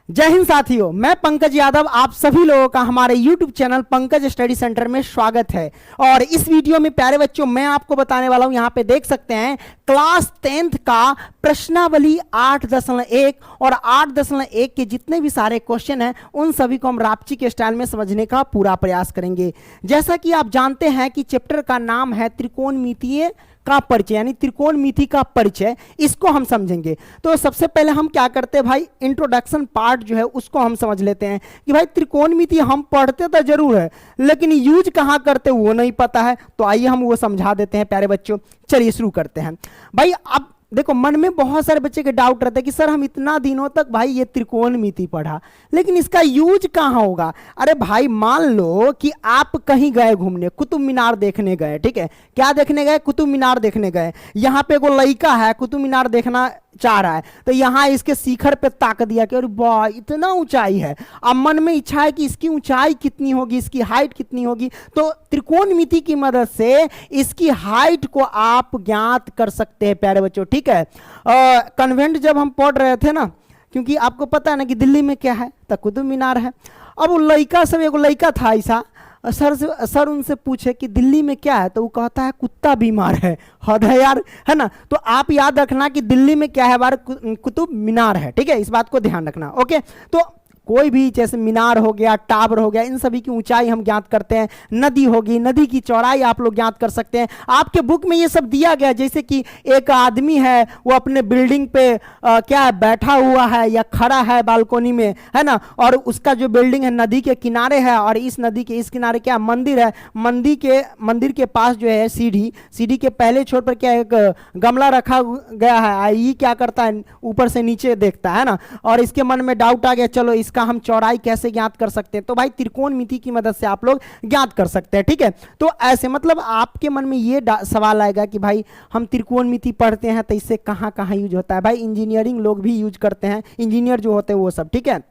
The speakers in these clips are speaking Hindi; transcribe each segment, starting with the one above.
जय हिंद साथियों, मैं पंकज यादव आप सभी लोगों का हमारे YouTube channel Pankaj study centre में स्वागत है। और इस वीडियो में प्यारे बच्चों मैं आपको बताने वाला हूं, यहां पे देख सकते हैं क्लास 10th का प्रश्नावली 8.1 और 8.1 के जितने भी सारे क्वेश्चन हैं उन सभी को हम रापची के स्टाइल में समझने का पूरा प्रयास करेंगे। जैसा कि आप जानते हैं कि चैप्टर का नाम है त्रिकोणमितीय का परिचय, यानी त्रिकोणमिति का परिचय, इसको हम समझेंगे। तो सबसे पहले हम क्या करते हैं भाई, इंट्रोडक्शन पार्ट जो है उसको हम समझ लेते हैं कि भाई त्रिकोणमिति हम पढ़ते तो जरूर है लेकिन यूज कहाँ करते वो नहीं पता है। तो आइए हम वो समझा देते हैं प्यारे बच्चों। चलिए शुरू करते हैं। भाई अब देखो, मन में बहुत सारे बच्चे के डाउट रहते हैं कि सर हम इतना दिनों तक भाई ये त्रिकोणमिति पढ़ा लेकिन इसका यूज कहाँ होगा। अरे भाई मान लो कि आप कहीं गए घूमने, कुतुब मीनार देखने गए, ठीक है, क्या देखने गए, कुतुब मीनार देखने गए। यहाँ पे एगो लड़का है कुतुब मीनार देखना चाह रहा है, तो यहाँ इसके शिखर पे ताक दिया कि अरे वाह इतना ऊंचाई है। अब मन में इच्छा है कि इसकी ऊंचाई कितनी होगी, इसकी हाइट कितनी होगी, तो त्रिकोणमिति की मदद से इसकी हाइट को आप ज्ञात कर सकते हैं प्यारे बच्चों, ठीक है। कन्वेंट जब हम पढ़ रहे थे ना, क्योंकि आपको पता है ना कि दिल्ली में क्या है, तो कुतुब मीनार है। अब वो लड़का सब, एगो लड़का था ऐसा, सर उनसे पूछे कि दिल्ली में क्या है, तो वो कहता है कुत्ता बीमार है। हद है यार, है ना। तो आप याद रखना कि दिल्ली में क्या है, बार कुतुब मीनार है, ठीक है, इस बात को ध्यान रखना। ओके, तो कोई भी जैसे मीनार हो गया, टावर हो गया, इन सभी की ऊंचाई हम ज्ञात करते हैं। नदी होगी, नदी की चौड़ाई आप लोग ज्ञात कर सकते हैं। आपके बुक में ये सब दिया गया, जैसे कि एक आदमी है वो अपने बिल्डिंग पे क्या है, बैठा हुआ है या खड़ा है बालकोनी में, है ना, और उसका जो बिल्डिंग है नदी के किनारे है और इस नदी के इस किनारे क्या मंदिर है, मंदिर के पास जो है सीढ़ी के पहले छोर पर क्या एक गमला रखा गया है। ये क्या करता है, ऊपर से नीचे देखता है ना, और इसके मन में डाउट आ गया, चलो का हम चौड़ाई कैसे ज्ञात कर सकते हैं। तो भाई त्रिकोणमिति की मदद से आप लोग ज्ञात कर सकते हैं, ठीक है। तो ऐसे मतलब आपके मन में ये सवाल आएगा कि भाई हम त्रिकोणमिति पढ़ते हैं तो इससे कहां कहां यूज होता है। भाई इंजीनियरिंग लोग भी यूज करते हैं, इंजीनियर जो होते हैं वो सब, ठीक है।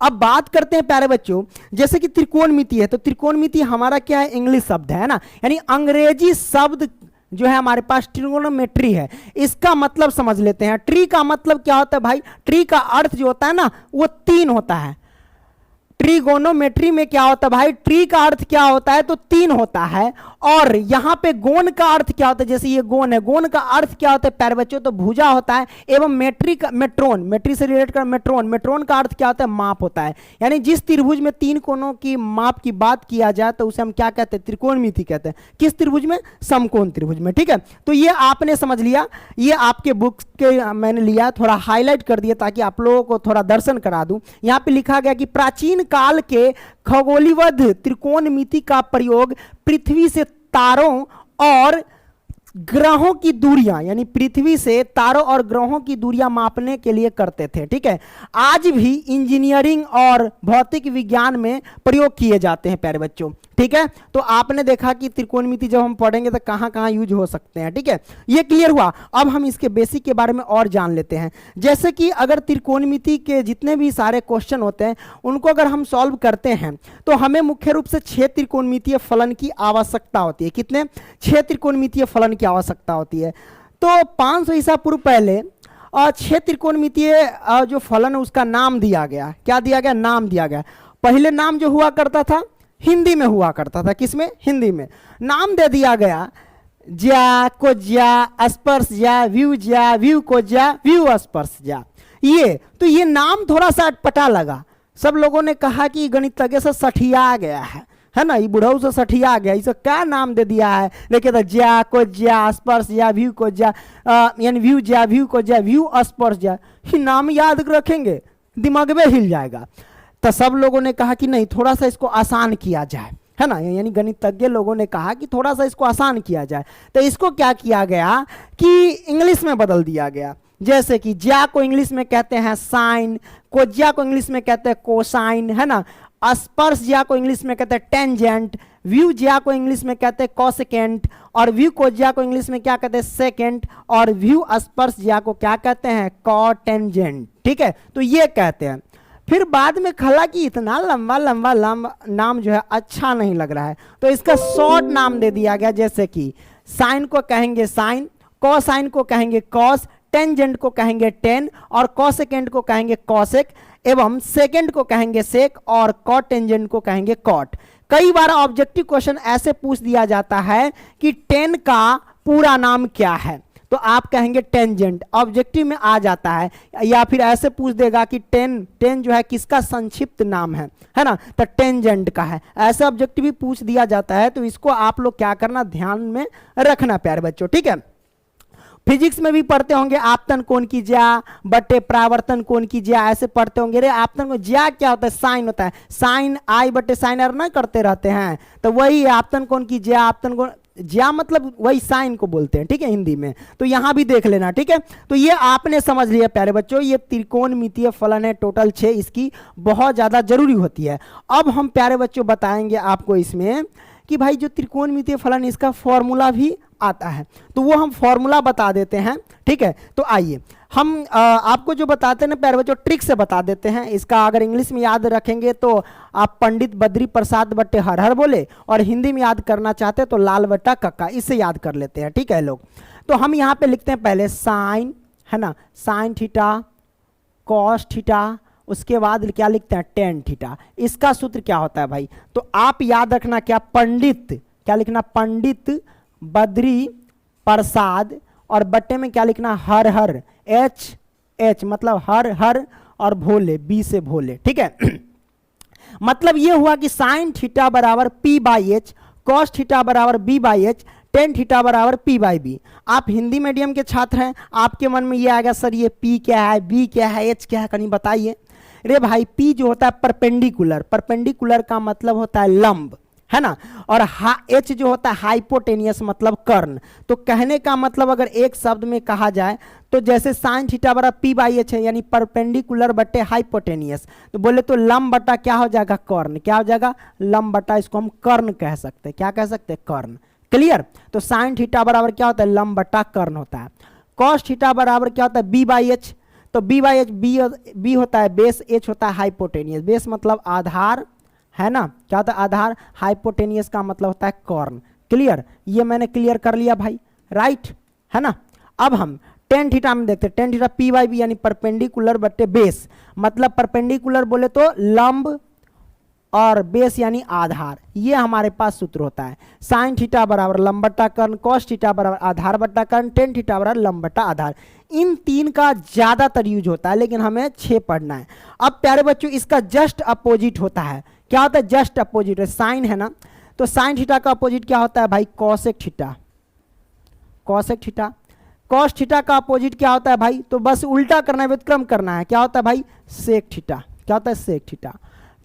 अब बात करते हैं प्यारे बच्चों, जैसे कि त्रिकोणमिति है, तो त्रिकोणमिति हमारा क्या है, इंग्लिश शब्द है ना, यानी अंग्रेजी शब्द जो है हमारे पास ट्रिगोनोमेट्री है। इसका मतलब समझ लेते हैं। ट्री का मतलब क्या होता है भाई, ट्री का अर्थ जो होता है ना वो 3 होता है। ट्रिगोनोमेट्री में क्या होता है भाई, ट्री का अर्थ क्या होता है, तो 3 होता है। और यहां पे गोन का अर्थ क्या होता है, जैसे ये गोन है, गोन का अर्थ क्या होता है प्यारे बच्चों, तो भुजा होता है। एवं मेट्री से रिलेटेड कर मेट्रोन का अर्थ क्या होता है, माप होता है। यानी जिस त्रिभुज में 3 कोनों की माप की बात किया जाए तो उसे हम क्या कहते हैं, त्रिकोणमिति कहते हैं। किस त्रिभुज में, समकोण त्रिभुज में, ठीक है। तो ये आपने समझ लिया, ये आपके बुक के मैंने लिया, थोड़ा हाईलाइट कर दिया ताकि आप लोगों को थोड़ा दर्शन करा दूं। यहां पे लिखा गया कि प्राचीन काल के खगोलीवध त्रिकोणमिति का प्रयोग पृथ्वी से तारों और ग्रहों की दूरियां, यानी पृथ्वी से तारों और ग्रहों की दूरियां मापने के लिए करते थे, ठीक है। आज भी इंजीनियरिंग और भौतिक विज्ञान में प्रयोग किए जाते हैं प्यारे बच्चों, ठीक है। तो आपने देखा कि त्रिकोणमिति जब हम पढ़ेंगे तो कहां कहां यूज हो सकते हैं, ठीक है। ये क्लियर हुआ। अब हम इसके बेसिक के बारे में और जान लेते हैं। जैसे कि अगर त्रिकोणमिति के जितने भी सारे क्वेश्चन होते हैं उनको अगर हम सॉल्व करते हैं तो हमें मुख्य रूप से 6 त्रिकोणमितीय फलन की आवश्यकता होती है। कितने, 6 त्रिकोणमितीय फलन की आवश्यकता होती है। तो 500 ईसा पूर्व पहले 6 त्रिकोणमितीय जो फलन है उसका नाम दिया गया। क्या दिया गया, नाम दिया गया। पहले नाम जो हुआ करता था हिंदी में हुआ करता था, किसमें, हिंदी में। नाम दे दिया गया ज्या, कोज्या, स्पर्श ज्या, व्यू ज्या, व्यू कोज्या, व्यू स्पर्श ज्या। ये नाम थोड़ा सा अटपटा लगा। सब लोगों ने कहा कि गणितज्ञ से सठिया गया है ना, ये बुढ़ऊ से सठिया गया, इसे क्या नाम दे दिया है। देखिए तो ज्या, कोज्या, स्पर्श ज्या, व्यू कोज्या, यानी व्यू ज्या, व्यू कोज्या, व्यू स्पर्श ज्या, ये नाम याद रखेंगे, दिमाग में हिल जाएगा। तो सब लोगों ने कहा कि नहीं, थोड़ा सा इसको आसान किया जाए, है ना, यानी गणितज्ञ लोगों ने कहा कि थोड़ा सा इसको आसान किया जाए। तो इसको क्या किया गया कि इंग्लिश में बदल दिया गया। जैसे कि ज्या को इंग्लिश में कहते हैं साइन, कोज्या को इंग्लिश में कहते हैं कोसाइन, है ना, स्पर्श ज्या को इंग्लिश में कहते हैं टेंजेंट, व्यू ज्या को इंग्लिश में कहते हैं कोसेकेंट, और व्यू कोज्या को इंग्लिश में क्या कहते हैं, सेकेंट, और व्यू स्पर्श ज्या को क्या कहते हैं, कोटेंजेंट, ठीक है। तो ये कहते हैं। फिर बाद में खला कि इतना लंबा नाम जो है अच्छा नहीं लग रहा है, तो इसका शॉर्ट नाम दे दिया गया। जैसे कि साइन को कहेंगे साइन, कोसाइन को कहेंगे कॉस, टेंजेंट को कहेंगे टेन और कॉसेकेंड को कहेंगे कॉसेक एवं सेकेंड को कहेंगे सेक और कॉट टेंजेंट को कहेंगे कॉट। कई बार ऑब्जेक्टिव क्वेश्चन ऐसे पूछ दिया जाता है कि टेन का पूरा नाम क्या है, तो आप कहेंगे टेंजेंट, ऑब्जेक्टिव में आ जाता है। या फिर ऐसे पूछ देगा कि टेन जो है किसका संक्षिप्त नाम है ना, तो टेंजेंट का है। ऐसे ऑब्जेक्टिव भी पूछ दिया जाता है, तो इसको आप लोग क्या करना, ध्यान में रखना प्यारे बच्चों, ठीक है। फिजिक्स में भी पढ़ते होंगे आपतन कोण की ज्या बटे परावर्तन कोण की ज्या, ऐसे पढ़ते होंगे। रे आपतन कोण ज्या क्या होता है, साइन होता है, साइन आई बटे साइन आर ना करते रहते हैं, तो वही आपतन कोण की ज्या, आपतन कोण ज्या मतलब वही साइन को बोलते हैं, ठीक है, हिंदी में। तो यहां भी देख लेना, ठीक है। तो ये आपने समझ लिया प्यारे बच्चों, ये त्रिकोणमितीय फलन है, टोटल 6, इसकी बहुत ज्यादा जरूरी होती है। अब हम प्यारे बच्चों बताएंगे आपको इसमें कि भाई जो त्रिकोणमितीय फलन इसका फॉर्मूला भी आता है, तो वो हम फॉर्मूला बता देते हैं, ठीक है। तो आइए हम आपको जो बताते हैं ना प्यारे बच्चों, ट्रिक से बता देते हैं। इसका अगर इंग्लिश में याद रखेंगे तो आप पंडित बद्री प्रसाद बट्टे हर हर बोले, और हिंदी में याद करना चाहते हैं तो लाल बट्टा कक्का, इससे याद कर लेते हैं, ठीक है लोग। तो हम यहाँ पे लिखते हैं पहले साइन, है ना, साइन थीटा कॉस थीटा, उसके बाद क्या लिखते हैं टेन थीटा। इसका सूत्र क्या होता है भाई, तो आप याद रखना क्या, पंडित, क्या लिखना, पंडित बद्री प्रसाद, और बट्टे में क्या लिखना, हर हर, एच एच मतलब हर हर, और भोले, बी से भोले, ठीक है। मतलब ये हुआ कि साइन थीटा बराबर P by H, cos theta बराबर B by H, tan theta बराबर पी बाई बी। आप हिंदी मीडियम के छात्र हैं, आपके मन में ये आएगा सर ये पी क्या है, बी क्या है, एच क्या है, कहीं बताइए। रे भाई पी जो होता है परपेंडिकुलर, परपेंडिकुलर का मतलब होता है लंब, है ना, और एच जो होता है हाइपोटेनियस मतलब कर्ण। तो कहने का मतलब अगर एक शब्द में कहा जाए तो जैसे साइन थीटा बराबर पी बाई एच है, यानी परपेंडिकुलर बटे हाइपोटेनियस, तो बोले तो लंब बटा क्या हो जाएगा, कर्ण, क्या हो जाएगा, लंब बटा, इसको हम कर्ण कह सकते हैं, क्या कह सकते हैं, कर्ण। क्लियर। तो साइन थीटा बराबर क्या होता है, लंब बटा कर्ण होता है। कॉस थीटा बराबर क्या होता है, बी बाई एच, तो बी बाई एच, बी होता है बेस, एच होता है हाइपोटेनियस, बेस मतलब आधार, है ना, क्या होता है आधार, हाइपोटेनियस का मतलब होता है कॉर्न। क्लियर, ये मैंने क्लियर कर लिया भाई, राइट, है ना। अब हम टेन थीटा में देखते हैं, tan theta P by B यानी परपेंडिकुलर बटे बेस, मतलब परपेंडिकुलर बोले तो लंब और बेस यानी आधार, ये हमारे पास सूत्र होता है। साइन थीटा बराबर लंब बटा कर्ण, कॉस थीटा बराबर आधार बटा कर्ण, टेन थीटा बराबर लंब बटा आधार। इन तीन का ज्यादातर यूज होता है, लेकिन हमें 6 पढ़ना है। अब प्यारे बच्चों इसका जस्ट अपोजिट होता है, क्या होता है, जस्ट अपोजिट है, साइन है ना, तो साइन थीटा का अपोजिट क्या होता है भाई, cosec theta, cosec theta. Cos theta का अपोजिट क्या होता है भाई, तो बस उल्टा करना है, व्युत्क्रम करना है, क्या होता है भाई, सेक थीटा, क्या होता है, सेक थीटा।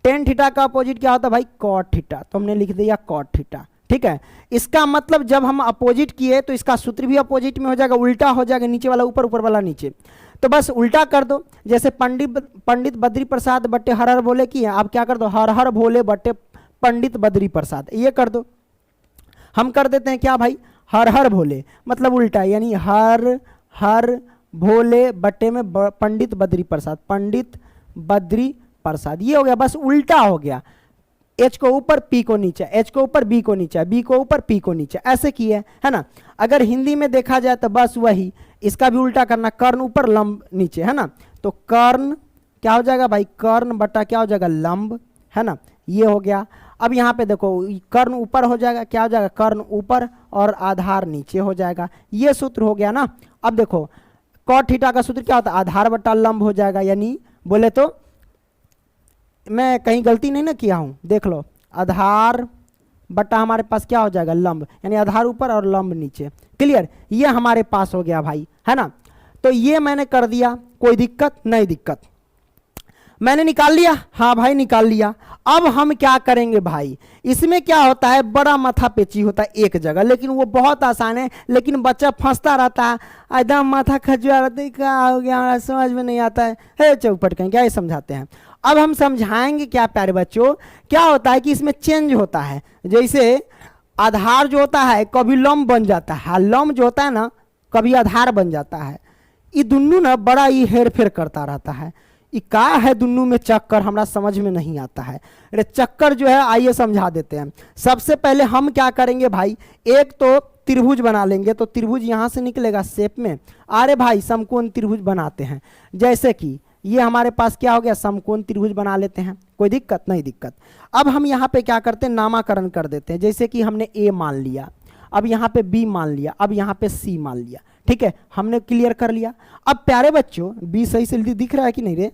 टेन थीटा का अपोजिट क्या होता है भाई, कॉट थीटा, तो हमने लिख दिया कॉट थीटा, ठीक है। इसका मतलब जब हम अपोजिट किए तो इसका सूत्र भी अपोजिट में हो जाएगा, उल्टा हो जाएगा, नीचे वाला ऊपर, ऊपर वाला नीचे, तो बस उल्टा कर दो। जैसे पंडित बद्री प्रसाद बट्टे हर हर भोले की है, आप क्या कर दो, हर हर भोले बट्टे पंडित बद्री प्रसाद, ये कर दो। हम कर देते हैं क्या भाई, हर हर भोले मतलब उल्टा, यानी हर हर भोले बट्टे में पंडित बद्री प्रसाद, पंडित बद्री प्रसाद, ये हो गया, बस उल्टा हो गया। एच को ऊपर पी को नीचे, एच को ऊपर बी को नीचे, बी को ऊपर पी को नीचे, ऐसे किए, है ना। अगर हिंदी में देखा जाए तो बस वही, इसका भी उल्टा करना, कर्ण ऊपर लंब नीचे, है ना। तो कर्ण क्या हो जाएगा भाई, कर्ण बटा क्या हो जाएगा, लंब, है ना, ये हो गया। अब यहाँ पे देखो कर्ण ऊपर हो जाएगा, क्या हो जाएगा, कर्ण ऊपर और आधार नीचे हो जाएगा, ये सूत्र हो गया ना। अब देखो कॉट थीटा का सूत्र क्या होता है, आधार बटा लंब हो जाएगा, यानी बोले तो मैं कहीं गलती नहीं ना किया हूं, देख लो, आधार बटा हमारे पास क्या हो जाएगा, लंब, यानी आधार ऊपर और लंब नीचे। क्लियर, ये हमारे पास हो गया भाई, है ना। तो ये मैंने कर दिया, कोई दिक्कत नहीं, दिक्कत मैंने निकाल लिया, हाँ भाई निकाल लिया। अब हम क्या करेंगे भाई, इसमें क्या होता है, बड़ा माथा पेची होता है एक जगह, लेकिन वो बहुत आसान है, लेकिन बच्चा फंसता रहता है, एकदम माथा खजुआ रहता है, क्या हो गया समझ में नहीं आता है चौपट कहीं क्या ये समझाते हैं। अब हम समझाएंगे क्या प्यारे बच्चों, क्या होता है कि इसमें चेंज होता है, जैसे आधार जो होता है कभी लंब बन जाता है, लंब जो होता है ना कभी आधार बन जाता है, ये दुनू ना बड़ा ही हेर फेर करता रहता है। ये का है दुनू में चक्कर, हमरा समझ में नहीं आता है। अरे चक्कर जो है आइए समझा देते हैं। सबसे पहले हम क्या करेंगे भाई, एक तो त्रिभुज बना लेंगे तो त्रिभुज यहां से निकलेगा शेप में। अरे भाई समकोण त्रिभुज बनाते हैं, जैसे कि ये हमारे पास क्या हो गया, समकोण त्रिभुज बना लेते हैं, कोई दिक्कत नहीं दिक्कत। अब हम यहाँ पे क्या करते हैं, नामाकरण कर देते हैं। जैसे कि हमने ए मान लिया, अब यहाँ पे बी मान लिया, अब यहाँ पे सी मान लिया, ठीक है, हमने क्लियर कर लिया। अब प्यारे बच्चों बी सही से दिख रहा है कि नहीं रे,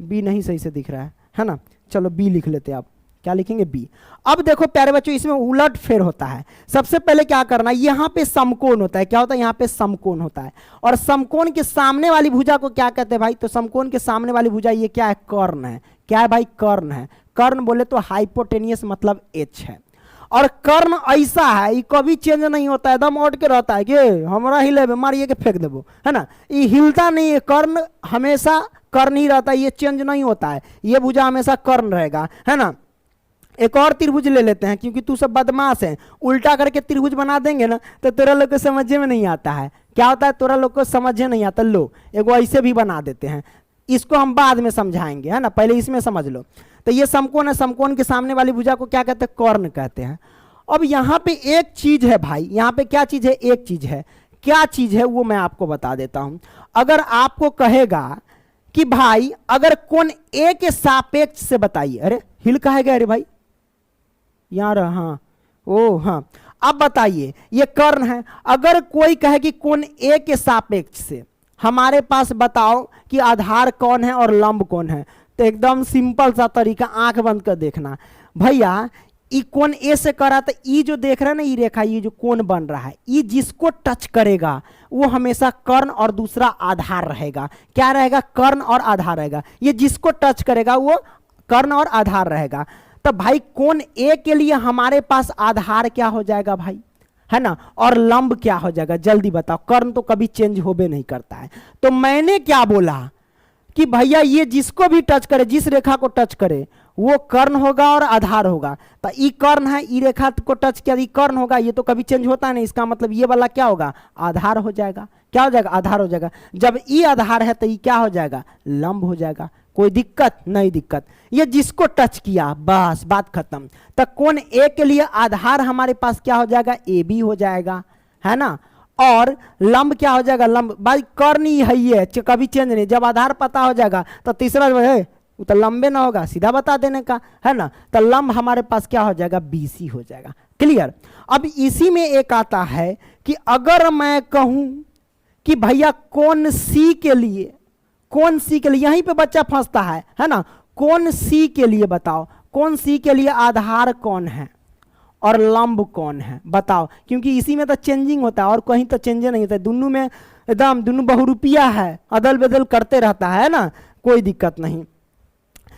बी नहीं सही से दिख रहा है ना, चलो बी लिख लेते हैं। आप क्या लिखेंगे, बी। अब देखो प्यारे बच्चों इसमें उलट फेर होता है। सबसे पहले क्या करना है, यहाँ पे समकोण होता है, क्या होता है, यहाँ पे समकोण होता है, और समकोण के सामने वाली भुजा को क्या कहते हैं भाई, तो समकोण के सामने वाली भुजा ये क्या है, कर्ण है। क्या है भाई, कर्ण है। कर्ण बोले तो हाइपोटेनियस मतलब एच है, और कर्ण ऐसा है ये कभी चेंज नहीं होता है, एकदम उठ के रहता है कि हमारा हिले मारिए के फेंक देबो, है ना, ये हिलता नहीं है। कर्ण हमेशा कर्ण ही रहता है, ये चेंज नहीं होता है, ये भुजा हमेशा कर्ण रहेगा, है ना। एक और त्रिभुज ले लेते हैं, क्योंकि तू सब बदमाश है, उल्टा करके त्रिभुज बना देंगे ना तो तेरा लोग को समझ में नहीं आता है। क्या होता है, तेरा लोग को समझ नहीं आता। लो एगो ऐसे भी बना देते हैं, इसको हम बाद में समझाएंगे, है ना, पहले इसमें समझ लो। तो ये समकोण है, समकोण के सामने वाली भुजा को क्या कहते हैं, कर्ण कहते हैं। अब यहाँ पे एक चीज है भाई, यहाँ पे क्या चीज है, एक चीज है। क्या चीज है वो मैं आपको बता देता हूं। अगर आपको कहेगा कि भाई अगर कोण ए के सापेक्ष से बताइए, अरे हिल कहेगा, अरे भाई यार, हाँ ओ हाँ, अब बताइए ये कर्ण है, अगर कोई कहे कि कोण ए के सापेक्ष से हमारे पास बताओ कि आधार कौन है और लंब कौन है, तो एकदम सिंपल सा तरीका, आंख बंद कर देखना भैया। ई कोण ए से करा तो ई जो देख रहा है ना, ये रेखा, ये जो कोण बन रहा है, ये जिसको टच करेगा वो हमेशा कर्ण और दूसरा आधार रहेगा। क्या रहेगा, कर्ण और आधार रहेगा। ये जिसको टच करेगा वो कर्ण और आधार रहेगा। तो भाई कोण ए के लिए हमारे पास आधार क्या हो जाएगा भाई, है ना, और लंब क्या हो जाएगा, जल्दी बताओ। कर्ण तो कभी चेंज होबे नहीं करता है। तो मैंने क्या बोला कि भैया ये जिसको भी टच करे, जिस रेखा को टच करे वो कर्ण होगा और आधार होगा। तो ई कर्ण है, ई रेखा को टच किया, ई कर्ण होगा, ये तो कभी चेंज होता नहीं, इसका मतलब ये वाला क्या होगा, आधार हो जाएगा। क्या हो जाएगा, आधार हो जाएगा। जब ई आधार है तो ई क्या हो जाएगा, लंब हो जाएगा। कोई दिक्कत नहीं दिक्कत, ये जिसको टच किया बस बात खत्म। तो कोण ए के लिए आधार हमारे पास क्या हो जाएगा, ए बी हो जाएगा, है ना, और लंब क्या हो जाएगा, लंब भाई कर्ण ही है, ये कभी चेंज नहीं। जब आधार पता हो जाएगा तो तीसरा जो है वो तो लंबे ना होगा, सीधा बता देने का, है ना। तो लंब हमारे पास क्या हो जाएगा, बीसी हो जाएगा। क्लियर। अब इसी में एक आता है कि अगर मैं कहूं कि भैया कोण सी के लिए, कोण सी के लिए, यहीं पे बच्चा फंसता है ना, कोण सी के लिए बताओ, कोण सी के लिए आधार कौन है और लंब कौन है, बताओ। क्योंकि इसी में तो चेंजिंग होता है और कहीं तो चेंज नहीं होता है, दोनों में एकदम दोनों बहुरूपिया है, अदल बदल करते रहता है ना, कोई दिक्कत नहीं।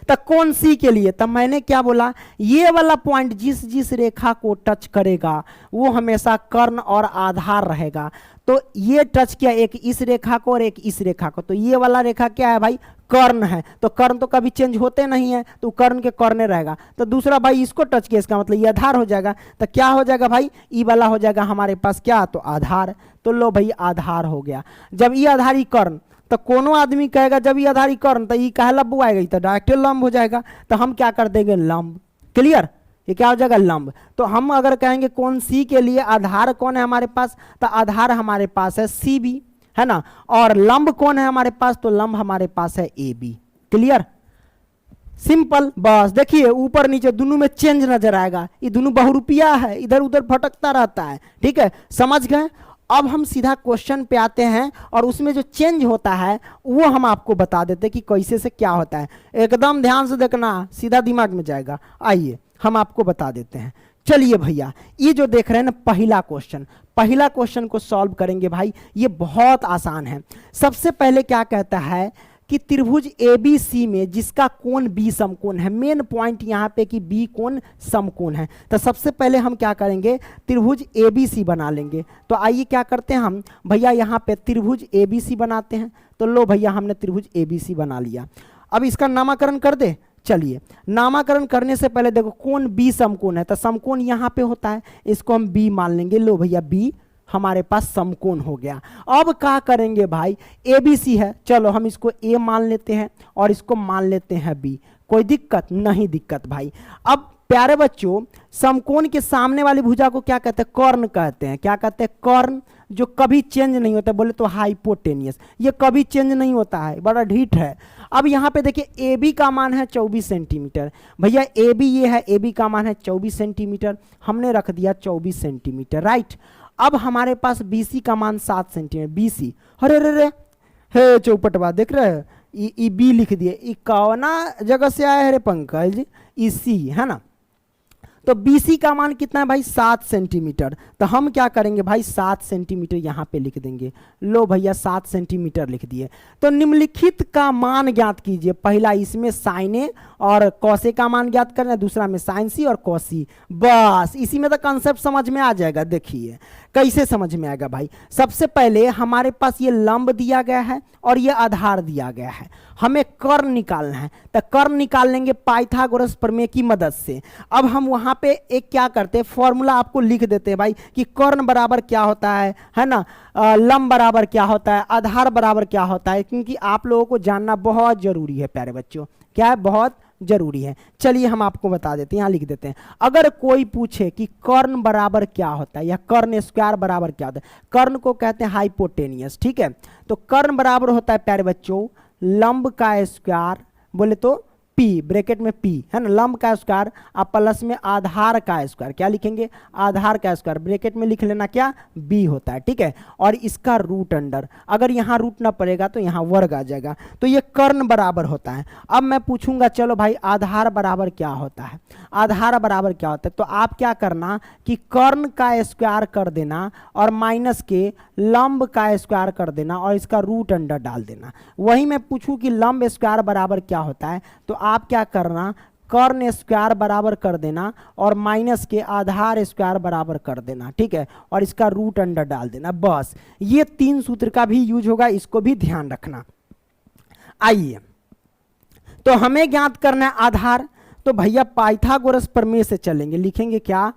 तो कोण सी के लिए तब मैंने क्या बोला, ये वाला पॉइंट जिस जिस रेखा को टच करेगा वो हमेशा कर्ण और आधार रहेगा। तो ये टच किया एक इस रेखा को और एक इस रेखा को, तो ये वाला रेखा क्या है भाई, कर्ण है। तो कर्ण तो कभी चेंज होते नहीं है, तो कर्ण के कर्ण रहेगा। तो दूसरा भाई इसको टच किया, इसका मतलब ये आधार हो जाएगा। तो क्या हो जाएगा भाई, ई वाला हो जाएगा हमारे पास क्या, तो आधार। तो लो भाई आधार हो गया। जब ई आधारी कर्ण, तो कोनो आदमी कहेगा जब ये आधारी कर्ण तो ये कहे लंब आएगा, तो डायरेक्ट लंब हो जाएगा। तो हम क्या कर देंगे, लंब। क्लियर, ये क्या हो जाएगा, लंब। तो हम अगर कहेंगे कोण सी के लिए आधार कौन है हमारे पास, तो आधार हमारे पास है सी बी, है ना, और लंब कौन है हमारे पास, तो लंब हमारे पास है ए बी। Clear, simple. बस देखिए ऊपर नीचे दोनों में चेंज नजर आएगा, ये दोनों बहुरूपिया है, इधर उधर भटकता रहता है। ठीक है, समझ गए। अब हम सीधा क्वेश्चन पे आते हैं और उसमें जो चेंज होता है वो हम आपको बता देते कि कैसे से क्या होता है। एकदम ध्यान से देखना, सीधा दिमाग में जाएगा। आइए हम आपको बता देते हैं। चलिए भैया, ये जो देख रहे हैं ना पहला क्वेश्चन, पहला क्वेश्चन को सॉल्व करेंगे भाई। ये बहुत आसान है। सबसे पहले क्या कहता है कि त्रिभुज ABC में जिसका कोण B समकोण है। मेन पॉइंट यहाँ पे कि B कोण समकोण है। तो सबसे पहले हम क्या करेंगे, त्रिभुज ABC बना लेंगे। तो आइए क्या करते हैं हम भैया, यहाँ पे त्रिभुज ABC बनाते हैं। तो लो भैया हमने त्रिभुज ABC बना लिया। अब इसका नामकरण कर दे। चलिए, नामकरण करने से पहले देखो कोण B समकोण है, तो समकोण यहाँ पे होता है, इसको हम B मान लेंगे। लो भैया B हमारे पास समकोण हो गया। अब क्या करेंगे भाई, ABC है, चलो हम इसको A मान लेते हैं और इसको मान लेते हैं B। कोई दिक्कत नहीं दिक्कत भाई। अब प्यारे बच्चों, समकोण के सामने वाली भुजा को क्या कहते हैं? कर्ण कहते हैं। क्या कहते हैं? कर्ण, जो कभी चेंज नहीं होता। बोले तो हाइपोटेनियस, ये कभी चेंज नहीं होता है, बड़ा ढीठ है। अब यहाँ पे देखिए ए बी का मान है 24 सेंटीमीटर। भैया ए बी ये है, ए बी का मान है 24 सेंटीमीटर, हमने रख दिया 24 सेंटीमीटर, राइट। अब हमारे पास बी सी का मान 7 सेंटीमीटर। बी सी, अरे रे रे हे चौपटवा, देख रहे हैं, ई बी लिख दिए। ई कौना जगह से आया है रे पंकज? ई सी है ना। तो BC का मान कितना है भाई? 7 सेंटीमीटर। तो हम क्या करेंगे भाई? 7 सेंटीमीटर यहाँ पे लिख देंगे। लो भैया 7 सेंटीमीटर लिख दिए। तो निम्नलिखित का मान ज्ञात कीजिए। पहला इसमें साइन ए और कॉसे का मान ज्ञात करना है, दूसरा में साइन सी और कॉसी। बस इसी में तो कंसेप्ट समझ में आ जाएगा। देखिए कैसे समझ में आएगा भाई। सबसे पहले हमारे पास ये लंब दिया गया है और ये आधार दिया गया है, हमें कर्ण निकालना है। तो कर्ण निकाल लेंगे पाइथागोरस प्रमेय की मदद से। अब हम वहां पे एक क्या करते हैं, फॉर्मूला आपको लिख देते हैं भाई कि कर्ण बराबर क्या होता है ना, लंब बराबर क्या होता है, आधार बराबर क्या होता है, क्योंकि आप लोगों को जानना बहुत जरूरी है प्यारे बच्चों। क्या है? बहुत जरूरी है। चलिए हम आपको बता देते हैं, यहाँ लिख देते हैं। अगर कोई पूछे कि कर्ण बराबर क्या होता है या कर्ण स्क्वायर बराबर क्या होता है, कर्ण को कहते हैं हाइपोटेनियस, ठीक है। तो कर्ण बराबर होता है प्यारे बच्चों लंब का स्क्वायर, बोले तो P, ब्रैकेट में P है ना, लंब का स्क्वायर, आप प्लस में आधार का स्क्वायर। क्या लिखेंगे? आधार का स्क्वायर, ब्रैकेट में लिख लेना क्या? B होता है, ठीक है। और इसका रूट अंडर, अगर यहाँ रूट ना पड़ेगा तो यहाँ वर्ग आ जाएगा। तो ये कर्ण बराबर होता है। अब मैं पूछूंगा चलो भाई आधार बराबर क्या होता है? आधार बराबर क्या होता है? तो आप क्या करना कि कर्ण का स्क्वायर कर देना और माइनस के लंब का स्क्वायर कर देना और इसका रूट अंडर डाल देना। वही मैं पूछूं कि लंब स्क्वायर बराबर क्या होता है, तो आप क्या करना, कर्ण स्क्वायर बराबर कर देना और माइनस के आधार स्क्वायर बराबर कर देना, ठीक है, और इसका रूट अंडर डाल देना। बस ये 3 सूत्र का भी यूज होगा, इसको भी ध्यान रखना। आइए, तो हमें ज्ञात करना है आधार। तो भैया पाइथागोरस प्रमेय से चलेंगे। लिखेंगे क्या?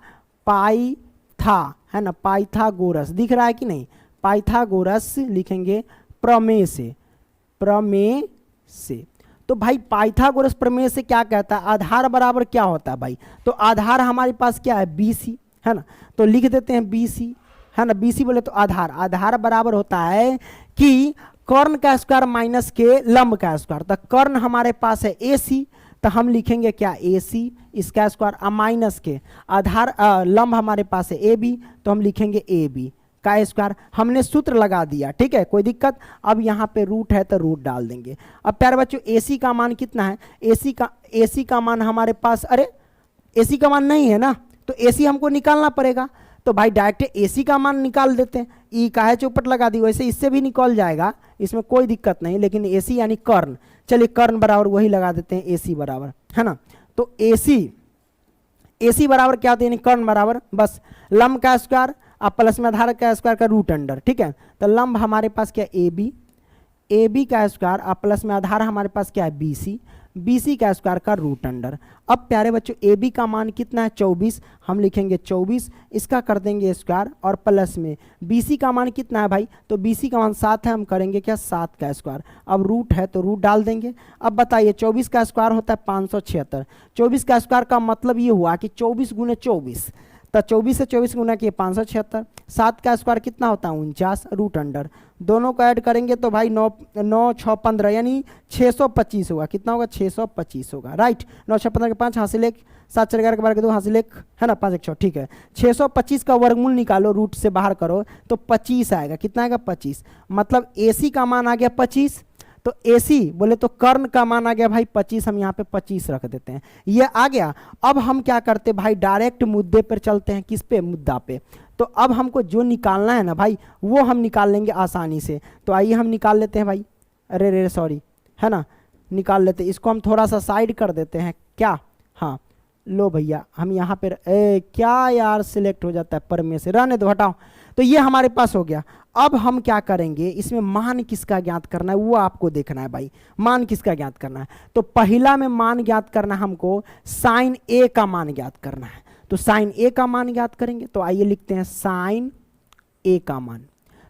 पाइथा, है ना, पाइथागोरस दिख रहा है कि नहीं? पाइथागोरस लिखेंगे प्रमेय से, प्रमेय से। तो भाई पाइथागोरस प्रमेय से क्या कहता है? आधार बराबर क्या होता है भाई? तो आधार हमारे पास क्या है? BC, है ना। तो लिख देते हैं BC, है ना। BC बोले तो आधार, आधार बराबर होता है कि कर्ण का स्क्वायर माइनस के लंब का स्क्वायर। तो कर्ण हमारे पास है AC, तो हम लिखेंगे क्या? AC, इसका स्क्वायर माइनस के आधार, लंब हमारे पास है AB, तो हम लिखेंगे AB का स्क्वायर। हमने सूत्र लगा दिया, ठीक है, कोई दिक्कत? अब यहाँ पे रूट है तो रूट डाल देंगे। अब प्यारे बच्चों AC का मान कितना है? AC का मान हमारे पास, अरे AC का मान नहीं है ना, तो AC हमको निकालना पड़ेगा। तो भाई डायरेक्ट AC का मान निकाल देते हैं। ई का है चौपट लगा दी, वैसे इससे भी निकल जाएगा, इसमें कोई दिक्कत नहीं। लेकिन AC यानी कर्ण, चलिए कर्ण बराबर वही लगा देते हैं, AC बराबर, है ना। तो AC बराबर क्या होता है? यानी कर्ण बराबर बस लंब का स्क्वायर आप प्लस में आधार का स्क्वायर का रूट अंडर, ठीक है। तो लंब हमारे पास क्या? AB का स्क्वायर आप प्लस में आधार हमारे पास क्या है? BC का स्क्वायर का रूट अंडर। अब प्यारे बच्चों AB का मान कितना है? 24, हम लिखेंगे 24, इसका कर देंगे स्क्वायर और प्लस में BC का मान कितना है भाई? तो BC का मान 7 है, हम करेंगे क्या? 7 का स्क्वायर। अब रूट है तो रूट डाल देंगे। अब बताइए 24 का स्क्वायर होता है 576, 24 का स्क्वायर का मतलब ये हुआ कि 24 गुने 24, तो 24 से 24 गुना किए 576। 7 का स्क्वायर कितना होता है? 49, रूट अंडर। दोनों को ऐड करेंगे तो भाई 9 9 6 15 यानी 625 होगा। कितना होगा? 625 होगा, राइट। 9 6 15 के 5 हासिल 1, 7 4 11 के 12 के 2 हासिल 1, है ना, 5 1 6, ठीक है। 625 का वर्गमूल निकालो, रूट से बाहर करो तो 25 आएगा। कितना आएगा? 25। मतलब AC का मान आ गया 25। तो AC बोले तो कर्ण का मान आ गया भाई 25, हम यहाँ पे 25 रख देते हैं, ये आ गया। अब हम क्या करते भाई? डायरेक्ट मुद्दे पर चलते हैं। किस पे? मुद्दा पे। तो अब हमको जो निकालना है ना भाई, वो हम निकाल लेंगे आसानी से। तो आइए हम निकाल लेते हैं भाई, अरे रे सॉरी, है ना, निकाल लेते हैं। इसको हम थोड़ा सा साइड कर देते हैं, क्या? हाँ, लो भैया हम यहाँ पे क्या यार सिलेक्ट हो जाता है पर में से, रहने दो, हटाओ। तो ये हमारे पास हो गया। अब हम क्या करेंगे? इसमें मान किसका ज्ञात करना है वो आपको देखना है भाई। मान किसका ज्ञात करना है? तो पहला में मान ज्ञात करना है हमको, साइन A का मान ज्ञात करना है। तो साइन A का मान ज्ञात करेंगे। तो आइए लिखते हैं साइन A का मान।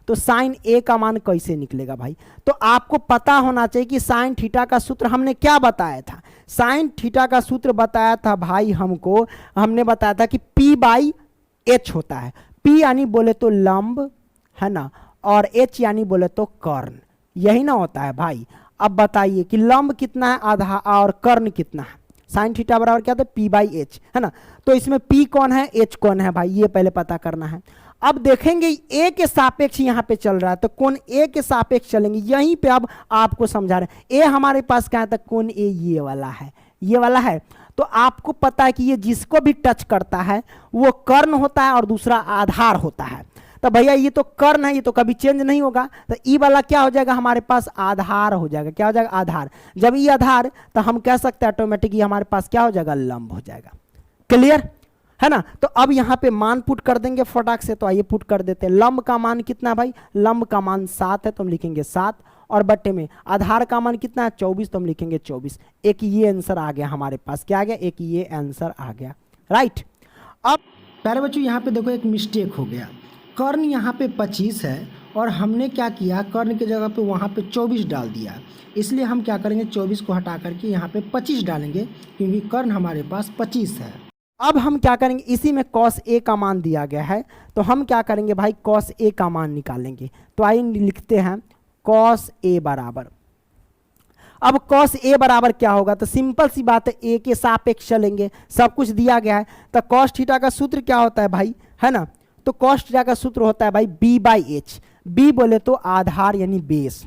तो साइन A का मान कैसे निकलेगा भाई? तो आपको पता होना चाहिए कि साइन थीटा का सूत्र हमने क्या बताया था। साइन थीटा का सूत्र बताया था भाई हमको, हमने बताया था कि P/H होता है। P यानी बोले तो लंब, है ना, और H यानी बोले तो कर्ण, यही ना होता है भाई। अब बताइए कि लंब कितना है आधा और कर्ण कितना है। साइन थीटा बराबर क्या होता है P/H, है ना। तो इसमें P कौन है, H कौन है भाई, ये पहले पता करना है। अब देखेंगे ए के सापेक्ष यहाँ पे चल रहा है, तो कोण ए के सापेक्ष चलेंगे, यहीं पे अब आपको समझा रहे हैं। ए हमारे पास क्या है, कोण ए ये वाला है, ये वाला है। तो आपको पता है कि ये जिसको भी टच करता है वो कर्ण होता है और दूसरा आधार होता है। तो भैया ये तो कर्ण है, ये तो कभी चेंज नहीं होगा, तो ई वाला क्या हो जाएगा हमारे पास, आधार हो जाएगा। क्या हो जाएगा, आधार। जब ई आधार, तो हम कह सकते हैं ऑटोमेटिक ये हमारे पास क्या हो जाएगा, लंब हो जाएगा। क्लियर है ना। तो अब यहाँ पे मान पुट कर देंगे फटाक से, तो आइए पुट कर देते हैं। लंब का मान कितना भाई, लंब का मान 7 है, तो हम लिखेंगे 7, और बट्टे में आधार का मान कितना है 24, तो हम लिखेंगे 24। एक ये आंसर आ गया हमारे पास, क्या आ गया, एक ये आंसर आ गया, राइट। अब प्यारे बच्चों यहाँ पे देखो एक मिस्टेक हो गया, कर्ण यहाँ पे 25 है और हमने क्या किया, कर्ण की जगह पे वहाँ पे 24 डाल दिया। इसलिए हम क्या करेंगे, 24 को हटा करके यहाँ पे 25 डालेंगे, क्योंकि कर्ण हमारे पास 25 है। अब हम क्या करेंगे, इसी में cos A का मान दिया गया है, तो हम क्या करेंगे भाई, cos A का मान निकालेंगे। तो आइए लिखते हैं cos A बराबर, अब cos A बराबर क्या होगा, तो सिंपल सी बात है, A के सापेक्ष चलेंगे, सब कुछ दिया गया है। तो cos थीटा का सूत्र क्या होता है भाई, है ना, तो cos थीटा का सूत्र होता है भाई B/H। B बोले तो आधार यानी बेस,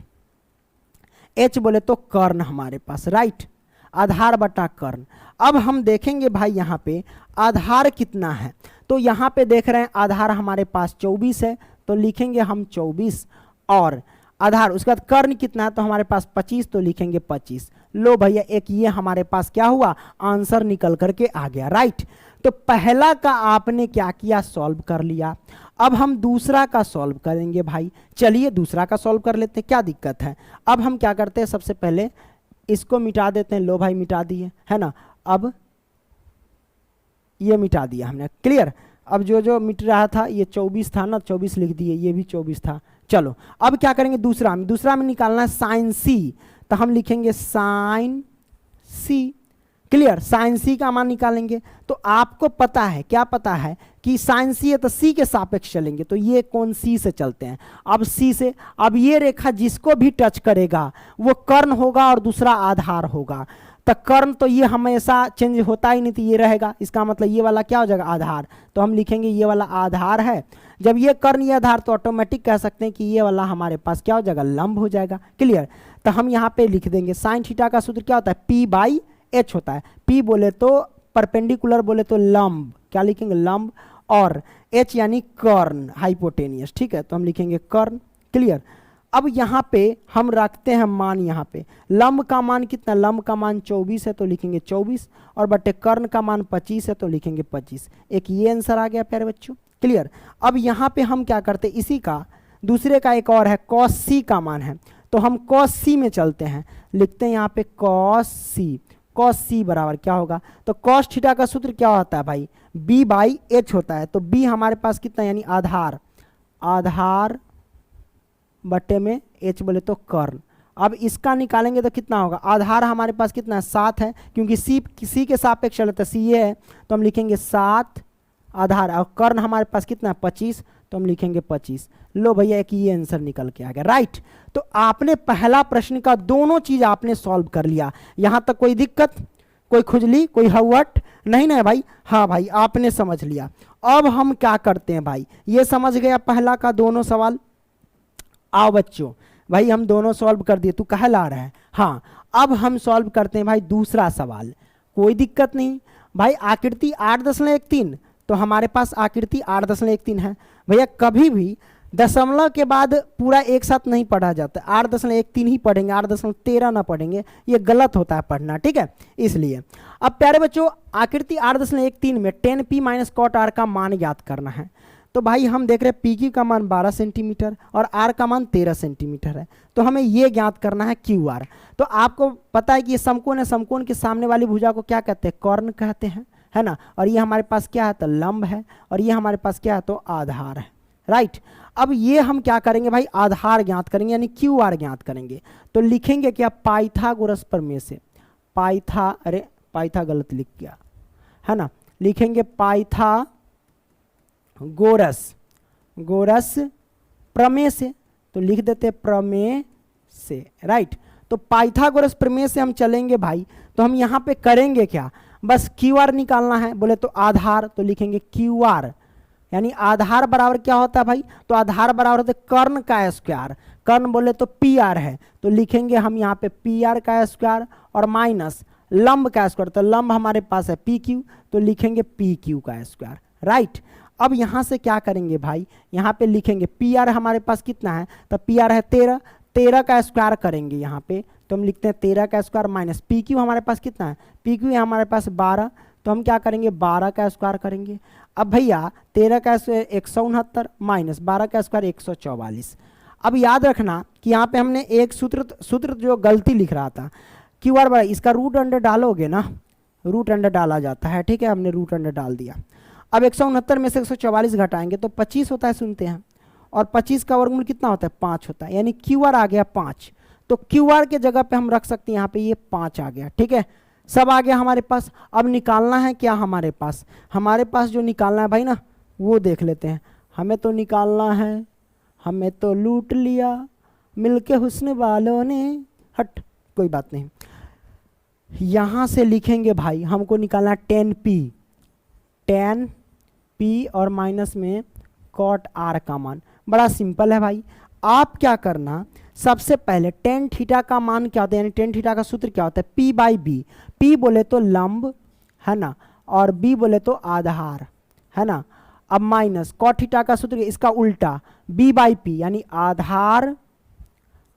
H बोले तो कर्ण हमारे पास, राइट, आधार बटा कर्ण। अब हम देखेंगे भाई यहाँ पे आधार कितना है, तो यहाँ पे देख रहे हैं आधार हमारे पास 24 है, तो लिखेंगे हम 24, और आधार उसके बाद कर्ण कितना है, तो हमारे पास 25, तो लिखेंगे 25। लो भैया एक ये हमारे पास क्या हुआ, आंसर निकल करके आ गया, राइट। तो पहला का आपने क्या किया, सॉल्व कर लिया। अब हम दूसरा का सॉल्व करेंगे भाई, चलिए दूसरा का सॉल्व कर लेते हैं, क्या दिक्कत है। अब हम क्या करते हैं, सबसे पहले इसको मिटा देते हैं, लो भाई मिटा दिए, है ना। अब ये मिटा दिया हमने, क्लियर। अब जो जो मिट रहा था, ये 24 था ना, 24 लिख दिए, ये भी 24 था। चलो अब क्या करेंगे, दूसरा में निकालना है साइन सी, तो हम लिखेंगे साइन सी, क्लियर। साइन सी का मान निकालेंगे, तो आपको पता है, क्या पता है कि साइन सी है तो सी के सापेक्ष चलेंगे, तो ये कौन सी से चलते हैं, अब सी से। अब ये रेखा जिसको भी टच करेगा वो कर्ण होगा और दूसरा आधार होगा, तो कर्ण तो ये हमेशा चेंज होता ही नहीं, तो ये रहेगा, इसका मतलब ये वाला क्या हो जाएगा, आधार। तो हम लिखेंगे ये वाला आधार है, जब ये कर्ण ये आधार, तो ऑटोमेटिक कह सकते हैं कि ये वाला हमारे पास क्या हो जाएगा, लंब हो जाएगा, क्लियर। तो हम यहाँ पे लिख देंगे साइन थीटा का सूत्र क्या होता है, P/H होता है। P बोले तो परपेंडिकुलर, बोले तो लंब, क्या लिखेंगे, लंब, और H यानी कर्ण, हाइपोटेनियस, ठीक है, तो हम लिखेंगे कर्ण, क्लियर। अब यहाँ पे हम रखते हैं मान, यहाँ पे लंब का मान कितना, लंब का मान 24 है, तो लिखेंगे 24, और बटे कर्ण का मान 25 है, तो लिखेंगे 25। एक ये आंसर आ गया प्यारे बच्चों, क्लियर। अब यहाँ पे हम क्या करते हैं, इसी का दूसरे का एक और है cos C का मान है, तो हम cos C में चलते हैं, लिखते हैं यहाँ पे cos C बराबर क्या होगा, तो cos थीटा का सूत्र क्या होता है भाई, B/H होता है। तो B हमारे पास कितना, यानी आधार बट्टे में H बोले तो कर्ण। अब इसका निकालेंगे तो कितना होगा, आधार हमारे पास कितना है, 7 है, क्योंकि C के सापेक्ष चलता है, C ये है, तो हम लिखेंगे 7 आधार, और कर्ण हमारे पास कितना है 25, तो हम लिखेंगे 25। लो भैया एक ये आंसर निकल के आ गया, राइट। तो आपने पहला प्रश्न का दोनों चीज आपने सॉल्व कर लिया, यहां तक कोई दिक्कत, कोई खुजली, कोई हवट नहीं ना भाई, हाँ भाई आपने समझ लिया। अब हम क्या करते हैं भाई, ये समझ गया पहला का दोनों सवाल। आओ बच्चों भाई हम दोनों सॉल्व कर दिए, तू कह ला रहा है, हाँ। अब हम सॉल्व करते हैं भाई दूसरा सवाल, कोई दिक्कत नहीं भाई। आकृति 8.13, तो हमारे पास आकृति 8.13 है। भैया कभी भी दशमलव के बाद पूरा एक साथ नहीं पढ़ा जाता, 8.13 ही पढ़ेंगे, 8.13 ना पढ़ेंगे, ये गलत होता है पढ़ना, ठीक है, इसलिए। अब प्यारे बच्चों आकृति 8.13 में 10p - cot r का मान याद करना है। तो भाई हम देख रहे हैं पी क्यू का मान 12 सेंटीमीटर और आर का मान 13 सेंटीमीटर है, तो हमें ये ज्ञात करना है क्यू आर। तो आपको पता है कि ये समकोण है, समकोण के सामने वाली भुजा को क्या कहते हैं, कर्ण कहते हैं, है ना। और ये हमारे पास क्या है, तो लंब है, और ये हमारे पास क्या है, तो आधार है, राइट। अब ये हम क्या करेंगे भाई, आधार ज्ञात करेंगे, यानी क्यू आर ज्ञात करेंगे। तो लिखेंगे क्या, पाइथागोरस प्रमेय से, पाइथा, अरे पाइथा गलत लिख गया है ना, लिखेंगे पाइथागोरस, गोरस प्रमेय से, तो लिख देते प्रमेय से, राइट। तो पाइथागोरस प्रमेय से हम चलेंगे भाई, तो हम यहाँ पे करेंगे क्या, बस क्यू आर निकालना है, बोले तो आधार, तो लिखेंगे क्यू आर, यानी आधार बराबर क्या होता है भाई, तो आधार बराबर होता है कर्ण का स्क्वायर, कर्ण बोले तो पी आर है, तो लिखेंगे हम यहाँ पे पी आर का स्क्वायर और माइनस लंब का स्क्वायर, तो लंब हमारे पास है पी क्यू, तो लिखेंगे पी क्यू का स्क्वायर, राइट। अब यहाँ से क्या करेंगे भाई, यहाँ पे लिखेंगे पी आर हमारे पास कितना है, तो पी आर है 13, 13 का स्क्वायर करेंगे यहाँ पे, तो हम लिखते हैं 13 का स्क्वायर माइनस पी क्यू हमारे पास कितना है, पी क्यू है हमारे पास 12, तो हम क्या करेंगे 12 का स्क्वायर करेंगे। अब भैया 13 का 169 माइनस 12 का स्क्वायर 144। अब याद रखना कि यहाँ पे हमने एक सूत्र जो गलती लिख रहा था, क्यू आर बराबर, इसका रूट अंडर डालोगे ना, रूट अंडर डाला जाता है, ठीक है, हमने रूट अंडर डाल दिया। अब 169 में से 144 घटाएंगे तो 25 होता है, सुनते हैं, और 25 का वर्गमूल कितना होता है 5 होता है, यानी क्यू आर आ गया 5, तो क्यू आर के जगह पे हम रख सकते हैं यहाँ पे ये 5 आ गया, ठीक है, सब आ गया हमारे पास। अब निकालना है क्या हमारे पास जो निकालना है भाई ना, वो देख लेते हैं। हमें तो निकालना है, हमें तो लूट लिया मिलके हुस्न वालों ने, हट कोई बात नहीं, यहाँ से लिखेंगे भाई, हमको निकालना है 10p और माइनस में कॉट आर का मान, बड़ा सिंपल है भाई। आप क्या करना, सबसे पहले टेन थीटा का मान क्या होता है, यानी टेन थीटा का सूत्र क्या होता है, p बाई बी, p बोले तो लंब है ना, और b बोले तो आधार है ना। अब माइनस कॉट थीटा का सूत्र इसका उल्टा b बाई पी, यानी आधार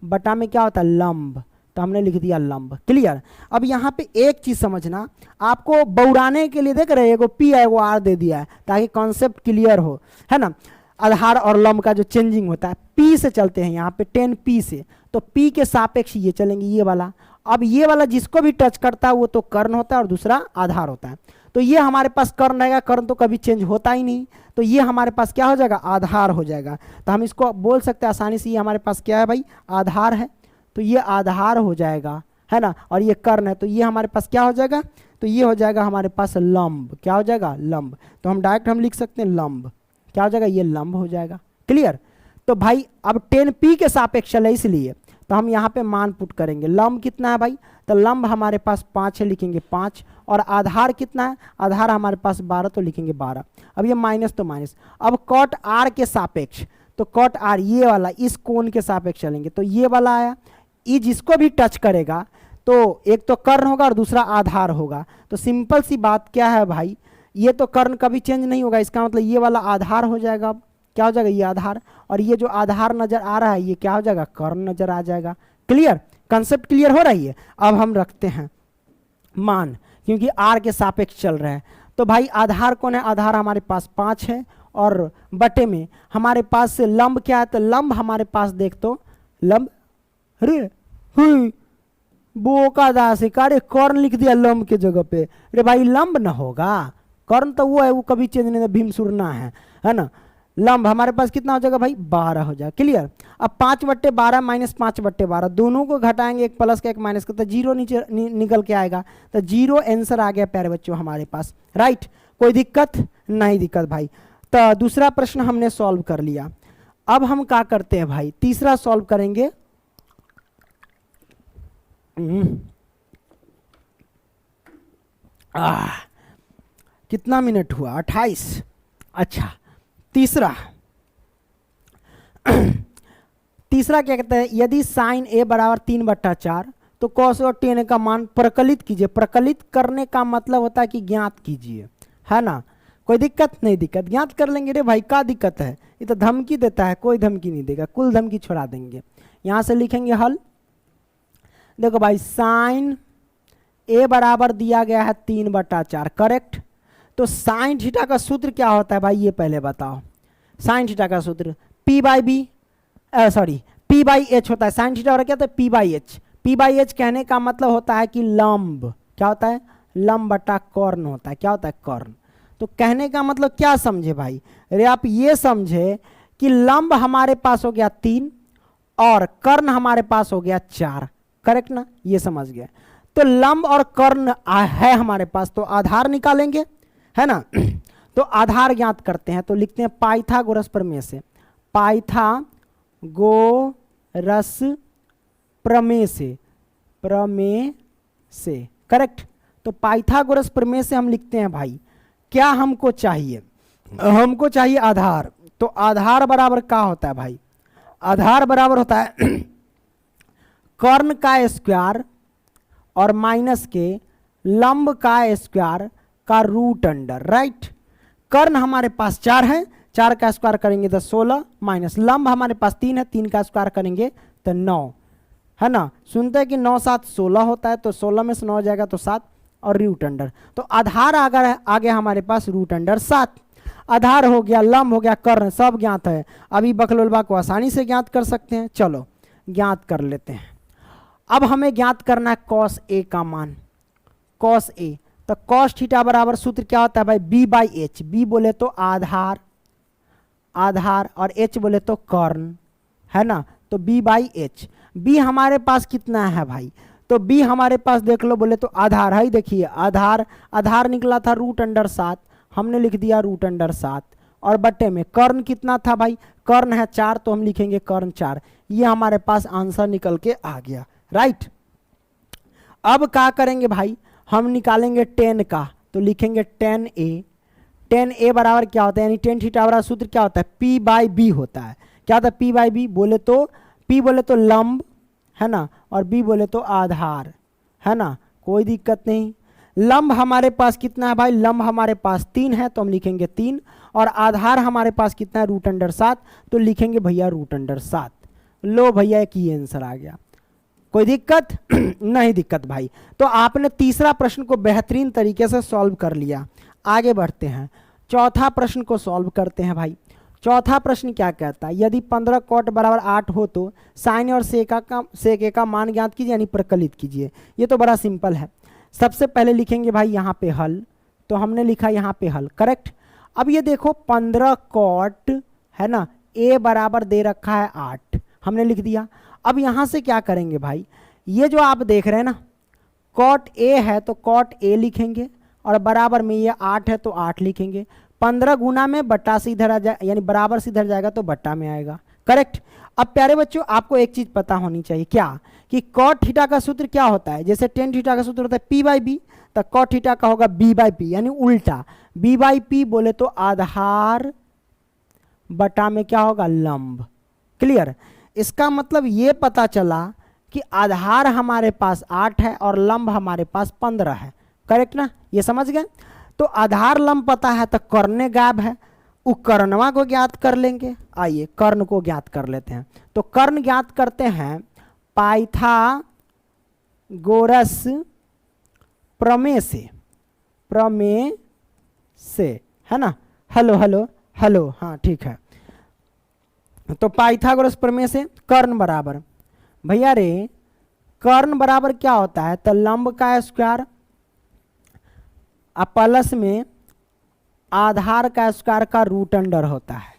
बटा में क्या होता है लंब, तो हमने लिख दिया लंब, क्लियर। अब यहाँ पे एक चीज समझना, आपको बौड़ाने के लिए देख रहे हैं, एगो पी है एगो आर दे दिया है ताकि कॉन्सेप्ट क्लियर हो, है ना। आधार और लंब का जो चेंजिंग होता है, पी से चलते हैं यहाँ पे 10p से, तो p के सापेक्ष ये चलेंगे ये वाला। अब ये वाला जिसको भी टच करता है वो तो कर्ण होता है और दूसरा आधार होता है, तो ये हमारे पास कर्ण रहेगा, कर्ण तो कभी चेंज होता ही नहीं, तो ये हमारे पास क्या हो जाएगा आधार हो जाएगा। तो हम इसको बोल सकते हैं आसानी से, ये हमारे पास क्या है भाई आधार है, तो ये आधार हो जाएगा है ना, और ये कर्ण है, तो ये हमारे पास क्या हो जाएगा, तो ये हो जाएगा हमारे पास लंब, क्या हो जाएगा लंब, तो हम डायरेक्ट हम लिख सकते हैं लंब, क्या हो जाएगा ये लंब हो जाएगा, क्लियर। तो भाई अब 10p के सापेक्ष है, इसलिए तो हम यहाँ पे मान पुट करेंगे, लंब कितना है भाई, तो लंब हमारे पास 5 है, लिखेंगे 5, और आधार कितना है, आधार हमारे पास 12, तो लिखेंगे 12। अब ये माइनस तो माइनस, अब कॉट आर के सापेक्ष, तो कॉट आर ये वाला इस कोण के सापेक्ष चलेंगे, तो ये वाला आया, ये जिसको भी टच करेगा तो एक तो कर्ण होगा और दूसरा आधार होगा, तो सिंपल सी बात क्या है भाई, ये तो कर्ण कभी चेंज नहीं होगा, इसका मतलब ये वाला आधार हो जाएगा, अब क्या हो जाएगा ये आधार, और ये जो आधार नजर आ रहा है ये क्या हो जाएगा कर्ण नजर आ जाएगा, क्लियर, कंसेप्ट क्लियर हो रही है। अब हम रखते हैं मान, क्योंकि आर के सापेक्ष चल रहा है, तो भाई आधार कौन है, आधार हमारे पास 5 है, और बटे में हमारे पास लंब क्या है, तो लंब हमारे पास देख तो लंब, अरे बोका दास अरे कर्ण लिख दिया लंब के जगह पे, अरे भाई लंब ना होगा, कर्ण तो वो है वो कभी चेंज नहीं, भीमसुर ना है ना। लंब हमारे पास कितना हो जाएगा भाई 12 हो जाएगा, क्लियर। अब 5/12 माइनस 5/12 दोनों को घटाएंगे, एक प्लस का एक माइनस का, तो जीरो नीचे निकल के आएगा, तो जीरो आंसर आ गया प्यारे बच्चों हमारे पास, राइट। कोई दिक्कत नहीं दिक्कत भाई। तो दूसरा प्रश्न हमने सॉल्व कर लिया, अब हम क्या करते हैं भाई तीसरा सॉल्व करेंगे। कितना मिनट हुआ 28, अच्छा तीसरा तीसरा क्या कहता है, यदि साइन a बराबर 3/4 तो cos और tan का मान प्रकलित कीजिए। प्रकलित करने का मतलब होता है कि ज्ञात कीजिए, है ना। कोई दिक्कत नहीं, दिक्कत ज्ञात कर लेंगे रे भाई, क्या दिक्कत है, ये तो धमकी देता है, कोई धमकी नहीं देगा, कुल धमकी छोड़ा देंगे। यहां से लिखेंगे हल, देखो भाई साइन a बराबर दिया गया है 3/4, करेक्ट। तो साइन थीटा का सूत्र क्या होता है भाई ये पहले बताओ, साइन थीटा का सूत्र p बाई एच होता है, साइन थीटा और क्या होता है p by H. p by H कहने का मतलब होता है कि लंब, क्या होता है लंब बटा कर्ण होता है, क्या होता है कर्ण। तो कहने का मतलब क्या समझे भाई, अरे आप ये समझे कि लंब हमारे पास हो गया 3 और कर्ण हमारे पास हो गया 4, करेक्ट ना, ये समझ गए। तो लंब और कर्ण है हमारे पास, तो आधार निकालेंगे, है ना। तो आधार ज्ञात करते हैं, तो लिखते हैं पाइथागोरस प्रमेय से, पाइथागोरस प्रमेय से करेक्ट। तो पाइथागोरस प्रमेय से हम लिखते हैं भाई, क्या हमको चाहिए, हमको चाहिए आधार। तो आधार बराबर क्या होता है भाई, आधार बराबर होता है कर्ण का स्क्वायर और माइनस के लंब का स्क्वायर का रूट अंडर, राइट। कर्ण हमारे पास 4 है, 4 का स्क्वायर करेंगे तो 16, माइनस लंब हमारे पास 3 है, 3 का स्क्वायर करेंगे तो 9, है ना। सुनते हैं कि 9 7 16 होता है, तो 16 में से 9 जाएगा तो 7 और रूट अंडर। तो आधार आगे हमारे पास रूट अंडर 7। आधार हो गया, लंब हो गया, कर्ण सब ज्ञात है। अभी बकलोलबा को आसानी से ज्ञात कर सकते हैं, चलो ज्ञात कर लेते हैं। अब हमें ज्ञात करना है कॉस ए का मान, कॉस ए। तो कॉस थीटा बराबर सूत्र क्या होता है भाई, बी बाई एच। बी बोले तो आधार, आधार और एच बोले तो कर्ण, है ना। तो बी बाई एच। बी हमारे पास कितना है भाई, तो बी हमारे पास देख लो, बोले तो आधार है, देखिए आधार, आधार निकला था रूट अंडर 7, हमने लिख दिया रूट अंडर 7 और बट्टे में कर्ण कितना था भाई, कर्ण है 4, तो हम लिखेंगे कर्ण 4। ये हमारे पास आंसर निकल के आ गया, राइट। अब क्या करेंगे भाई, हम निकालेंगे 10 का, तो लिखेंगे 10a। 10a बराबर क्या होता है, यानी टेन थीटा बराबर सूत्र क्या होता है, p बाई बी होता है। क्या होता है p बाई बी, बोले तो p बोले तो लंब, है ना, और b बोले तो आधार, है ना, कोई दिक्कत नहीं। लंब हमारे पास कितना है भाई, लंब हमारे पास 3 है, तो हम लिखेंगे 3, और आधार हमारे पास कितना है रूट अंडर 7, तो लिखेंगे भैया रूट अंडर 7। लो भैया एक ही आंसर आ गया, कोई दिक्कत नहीं दिक्कत भाई। तो आपने तीसरा प्रश्न को बेहतरीन तरीके से सॉल्व कर लिया। आगे बढ़ते हैं, चौथा प्रश्न को सॉल्व करते हैं भाई। चौथा प्रश्न क्या कहता है, यदि 15 कॉट बराबर 8 हो तो साइन और सेक का मान ज्ञात कीजिए, यानी प्रकलित कीजिए। ये तो बड़ा सिंपल है। सबसे पहले लिखेंगे भाई यहाँ पे हल, तो हमने लिखा यहाँ पे हल, करेक्ट। अब ये देखो 15 कॉट, है ना, ए बराबर दे रखा है 8, हमने लिख दिया। अब यहाँ से क्या करेंगे भाई, ये जो आप देख रहे हैं ना, कॉट ए है तो कॉट ए लिखेंगे, और बराबर में ये 8 है तो 8 लिखेंगे। 15 गुना में बट्टा से इधर आ जाए, यानी बराबर से इधर जाएगा तो बट्टा में आएगा, करेक्ट। अब प्यारे बच्चों आपको एक चीज पता होनी चाहिए, क्या कि कॉट थीटा का सूत्र क्या होता है, जैसे टेन थीटा का सूत्र होता है पी बाई बी, तो कॉट थीटा का होगा बी बाई पी, यानी उल्टा। बी बाई पी बोले तो आधार बटा में क्या होगा, लंब। क्लियर। इसका मतलब ये पता चला कि आधार हमारे पास 8 है और लंब हमारे पास 15 है, करेक्ट ना, ये समझ गए। तो आधार लंब पता है तो कर्ण गायब है, वो कर्णवा को ज्ञात कर लेंगे। आइए कर्ण को ज्ञात कर लेते हैं। तो कर्ण ज्ञात करते हैं पाइथागोरस प्रमेय से, है ना। हेलो हेलो हेलो, हाँ ठीक है। तो पाइथागोरस प्रमेय से कर्ण बराबर, भैया रे कर्ण बराबर क्या होता है, तो लंब का स्क्वायर प्लस में आधार का स्क्वायर का रूट अंडर होता है।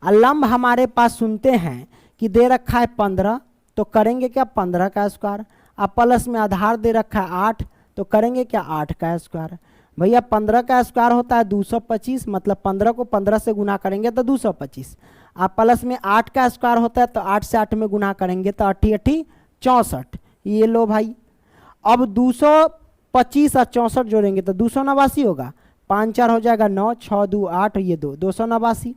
और लंब हमारे पास सुनते हैं कि दे रखा है 15, तो करेंगे क्या 15 का स्क्वायर, अब प्लस में आधार दे रखा है 8, तो करेंगे क्या 8 का स्क्वायर। भैया 15 का स्क्वायर होता है 225, मतलब 15 को 15 से गुना करेंगे तो 225, आप प्लस में 8 का स्क्वायर होता है तो 8 से 8 में गुना करेंगे तो 8 8 64। ये लो भाई, अब 225 और 64 जोड़ेंगे तो 289 होगा, 5 4 हो जाएगा 9, 6 2 8, ये 289।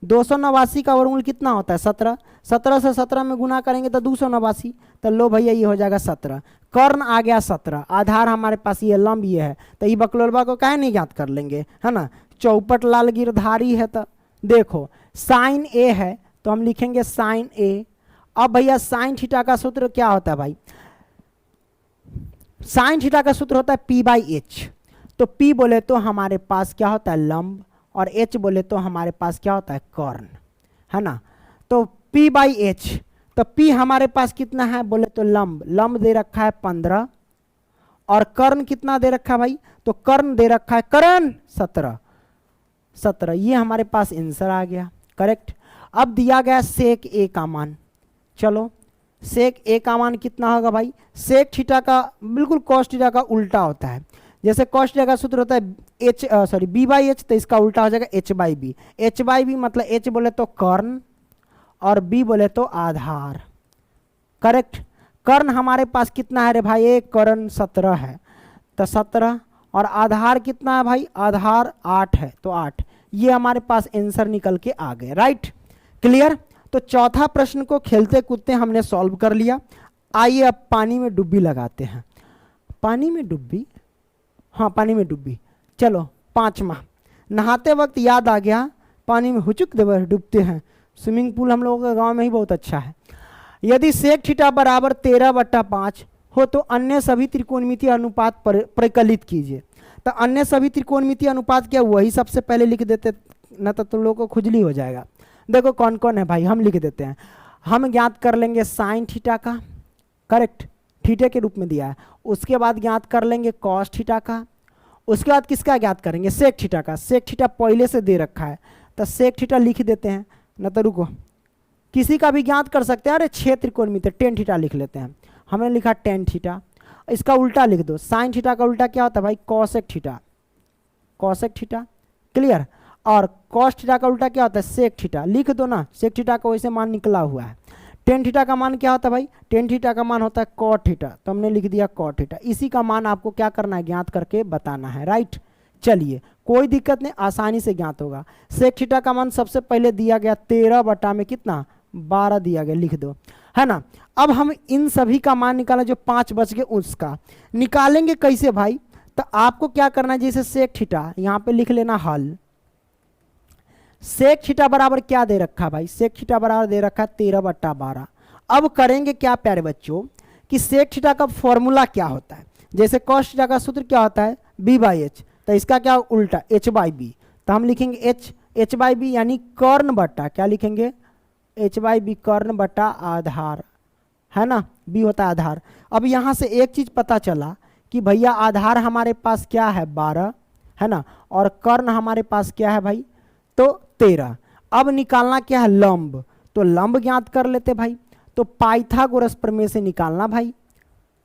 289 का वर्गमूल कितना होता है 17, 17 से 17 में गुना करेंगे तो 289, तो लो भैया ये हो जाएगा 17। कर्ण आ गया 17, आधार हमारे पास ये लंब ये है, तो ये बकलोलबा को काहे नहीं ज्ञात कर लेंगे, है ना। चौपट लाल गिरधारी है, तो देखो साइन ए है तो हम लिखेंगे साइन ए। अब भैया साइन थीटा का सूत्र क्या होता है भाई, साइन थीटा का सूत्र होता है पी बाई एच। तो पी बोले तो हमारे पास क्या होता है लंब, और एच बोले तो हमारे पास क्या होता है कर्ण, है ना। तो पी बाई एच, तो पी हमारे पास कितना है बोले तो लंब, लंब दे रखा है 15, और कर्ण कितना दे रखा है भाई, तो कर्ण दे रखा है कर्ण 17। ये हमारे पास आंसर आ गया, करेक्ट। अब दिया गया सेक ए का मान, चलो सेक ए का मान कितना होगा भाई, सेक थीटा का बिल्कुल कॉस थीटा का उल्टा होता है। जैसे कॉस थीटा का सूत्र होता है बी बाई एच, तो इसका उल्टा हो जाएगा H by B. H by B मतलब एच बोले तो कर्ण और बी बोले तो आधार। करेक्ट। कर्ण हमारे पास कितना है रे भाई, एक कर्ण 17 है, तो 17 और आधार कितना है भाई, आधार 8 है, तो 8। ये हमारे पास आंसर निकल के आ गए। Right, clear. तो चौथा प्रश्न को खेलते कूदते हमने सॉल्व कर लिया। आइए अब पानी में डुब्बी लगाते हैं। पानी में डुब्बी, हाँ पानी में डुब्बी। चलो 5वां, नहाते वक्त याद आ गया पानी में हुचुक दे डूबते हैं। स्विमिंग पूल हम लोगों के गांव में ही बहुत अच्छा है। यदि सेक थीटा बराबर 13/5 हो तो अन्य सभी त्रिकोणमितीय अनुपात परिकलित कीजिए। तो अन्य सभी त्रिकोणमितीय अनुपात क्या, वही सबसे पहले लिख देते न, तो तुम लोगों को खुजली हो जाएगा। देखो कौन कौन है भाई, हम लिख देते हैं। हम ज्ञात कर लेंगे साइन थीटा का, करेक्ट, थीटे के रूप में दिया है। उसके बाद ज्ञात कर लेंगे कॉस थीटा का। उसके बाद किसका ज्ञात करेंगे, सेक थीटा का। सेक थीटा पहले से दे रखा है, तो सेक थीटा लिख देते हैं। न तो रुको, किसी का भी ज्ञात कर सकते हैं। अरे 6 त्रिकोणमितीय, टेन थीटा लिख लेते हैं। हमने लिखा टेन थीटा, इसका उल्टा लिख दो। साइन थीटा का उल्टा क्या होता है भाई, cosec theta. Cosec theta, clear. और कॉस थीटा का उल्टा क्या होता है, सेक थीटा। लिख दो ना, सेक थीटा का वैसे मान निकला हुआ है। टेन थीटा का मान क्या होता है भाई, टेन थीटा का मान होता है कॉट थीटा, तो हमने लिख दिया कॉट थीटा। इसी का मान आपको क्या करना है, ज्ञात करके बताना है। राइट, चलिए कोई दिक्कत नहीं, आसानी से ज्ञात होगा। सेक थीटा का मान सबसे पहले दिया गया 13 में कितना, 12 दिया गया, लिख दो, है ना। अब हम इन सभी का मान निकाला, जो 5 बच गए उसका निकालेंगे कैसे भाई। तो आपको क्या करना है, जैसे सेक थीटा यहाँ पे लिख लेना हल। सेक थीटा बराबर क्या दे रखा भाई, सेक थीटा बराबर दे रखा 13/12। अब करेंगे क्या प्यारे बच्चों कि सेक थीटा का फॉर्मूला क्या होता है। जैसे कॉस थीटा का सूत्र क्या होता है, बी बाई एच, तो इसका क्या उल्टा एच बाई बी। तो हम लिखेंगे एच बाई बी यानी कर्ण बट्टा, क्या लिखेंगे, एच बाई बी कर्ण बट्टा आधार, है ना। बी होता है आधार। अब यहाँ से एक चीज पता चला कि भैया आधार हमारे पास क्या है 12, है ना, और कर्ण हमारे पास क्या है भाई, तो 13। अब निकालना क्या है, लंब। तो लंब ज्ञात कर लेते भाई। तो पाइथागोरस प्रमेय से निकालना भाई,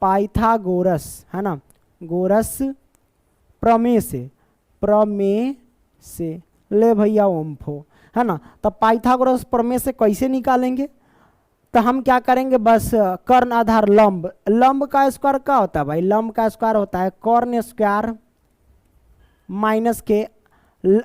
पाइथागोरस, है ना, गोरस प्रमेय से ले भैया ओम्फो, है ना। तो पाइथागोरस प्रमेय से कैसे निकालेंगे, तो हम क्या करेंगे, बस कर्ण आधार लंब। लंब का स्क्वायर क्या होता है भाई, लंब का स्क्वायर होता है कर्ण स्क्वायर माइनस के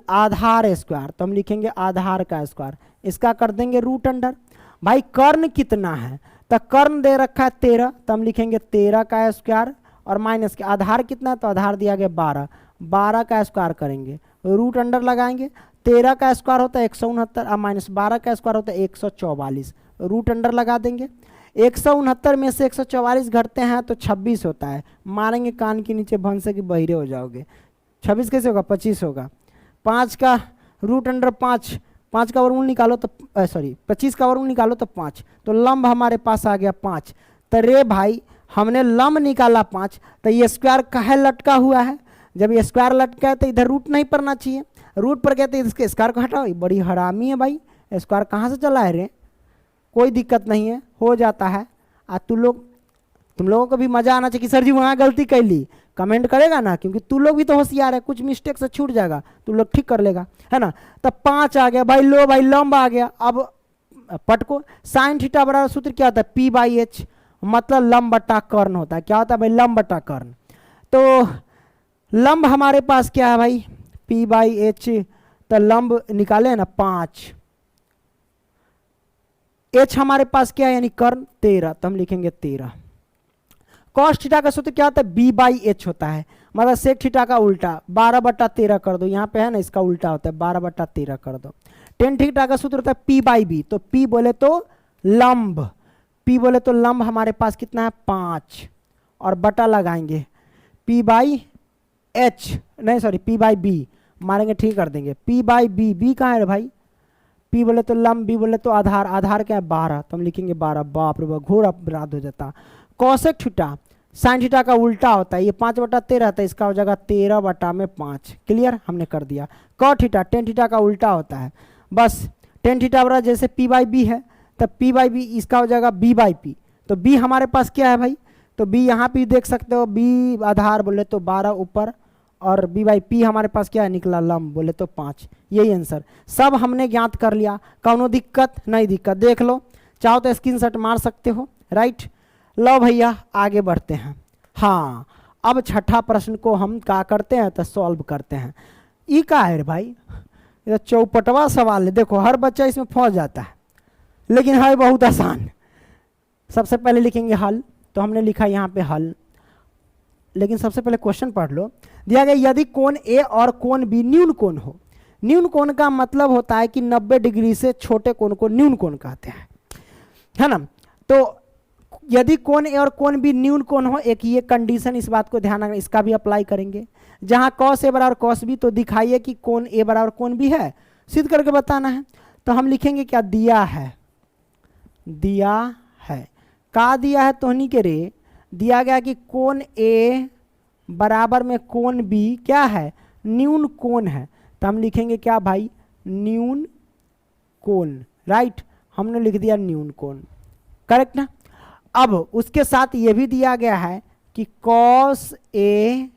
आधार स्क्वायर। तो हम लिखेंगे आधार का स्क्वायर, इसका कर देंगे रूट अंडर। भाई कर्ण कितना है, तो कर्ण दे रखा है 13, तो हम लिखेंगे 13 का स्क्वायर और माइनस के आधार कितना है, तो आधार दिया गया 12, 12 का स्क्वायर करेंगे, रूट अंडर लगाएंगे। 13 का स्क्वायर होता है 169 और माइनस 12 का स्क्वायर होता है 144, रूट अंडर लगा देंगे। 169 में से 144 घटते हैं तो 26 होता है। मारेंगे कान के नीचे भंस से कि बहिरे हो जाओगे। 26 कैसे होगा, 25 होगा। 5 का रूट अंडर 5, 5 का वर्गमूल निकालो तो 25 का वर्गमूल निकालो तो 5, तो लंब हमारे पास आ गया 5। तो रे भाई हमने लंब निकाला 5, तो ये स्क्वायर काहे लटका हुआ है। जब ये स्क्वायर लटका है तो इधर रूट नहीं पड़ना चाहिए, रूट पर गया तो इसके स्क्वायर को हटाओ। बड़ी हरामी है भाई, स्क्वायर कहाँ से चला है रे। कोई दिक्कत नहीं है, हो जाता है। तुम लोगों को भी मजा आना चाहिए कि सर जी वहाँ गलती कर ली, कमेंट करेगा ना, क्योंकि तू लोग भी तो होशियार है, कुछ मिस्टेक से छूट जाएगा तू लोग ठीक कर लेगा, है ना। तब 5 आ गया भाई, लो भाई लंब आ गया। अब पटको, साइन थीटा बराबर सूत्र क्या होता है, पी बाई एच, मतलब लंब बट्टा कर्ण होता है। क्या होता है भाई, लंब बट्टा कर्ण। तो लंब हमारे पास क्या है भाई, पी बाई एच, तो लंब निकाले ना 5, एच हमारे पास क्या है यानी कर्ण 13, तो हम लिखेंगे 13। कॉस थीटा का सूत्र क्या होता है, बी बाई एच होता है, मतलब सेक थीटा का उल्टा 12/13 कर दो। यहाँ पे है ना, इसका उल्टा होता है 12/13 कर दो। टेन थीटा का सूत्र होता है पी बाई बी, तो पी बोले तो लंब, पी बोले तो लंब हमारे पास कितना है 5, और बटा लगाएंगे पी बाई एच, नहीं सॉरी पी बाई बी मारेंगे, ठीक कर देंगे। पी बाई बी, बी कहाँ है भाई, पी बोले तो लंब, बी बोले तो आधार, आधार क्या है 12, तो हम लिखेंगे 12। बाप रे बाप, घोर अपराध हो जाता। कॉसेक थीटा साइन थीटा का उल्टा होता है, ये 5/13 था, इसका हो जाएगा 13/5। क्लियर, हमने कर दिया। कॉट थीटा टेन थीटा का उल्टा होता है, बस टेन थीटा बराबर जैसे पी बाई बी है, तब पी बाई बी इसका हो जाएगा बी बाई पी, तो बी हमारे पास क्या है भाई, तो बी यहाँ पे देख सकते हो, बी आधार बोले तो 12 ऊपर, और बी बाई पी हमारे पास क्या है निकला लंब बोले तो 5। यही आंसर सब हमने ज्ञात कर लिया। कौनो दिक्कत नहीं, दिक्कत देख लो, चाहो तो स्क्रीनशॉट मार सकते हो, राइट। लो भैया आगे बढ़ते हैं। हाँ, अब छठा प्रश्न को हम क्या करते हैं तो सॉल्व करते हैं। ई का है भाई, ये चौपटवा सवाल है, देखो हर बच्चा इसमें फंस जाता है, लेकिन है बहुत आसान। सबसे पहले लिखेंगे हल, तो हमने लिखा यहाँ पे हल, लेकिन सबसे पहले क्वेश्चन पढ़ लो। दिया गया यदि कोण ए और कोण बी न्यून कोण हो। न्यून कोण का मतलब होता है कि 90 डिग्री से छोटे कोण को न्यून कोण कहते हैं, है ना। तो यदि कोण ए और कोण बी न्यून कोण हो, एक ये कंडीशन, इस बात को ध्यान रखना, इसका भी अप्लाई करेंगे। जहां कॉस ए बराबर कॉस बी, तो दिखाइए कि कोण ए बराबर कोण बी है, सिद्ध करके बताना है। तो हम लिखेंगे क्या, दिया है, दिया है, का दिया है तोहनी के रे, दिया गया कि कोण ए बराबर में कोण बी क्या है, न्यून कोण है। तो हम लिखेंगे क्या भाई, न्यून कोण, राइट, हमने लिख दिया न्यून कोण, करेक्ट ना। अब उसके साथ ये भी दिया गया है कि कॉस ए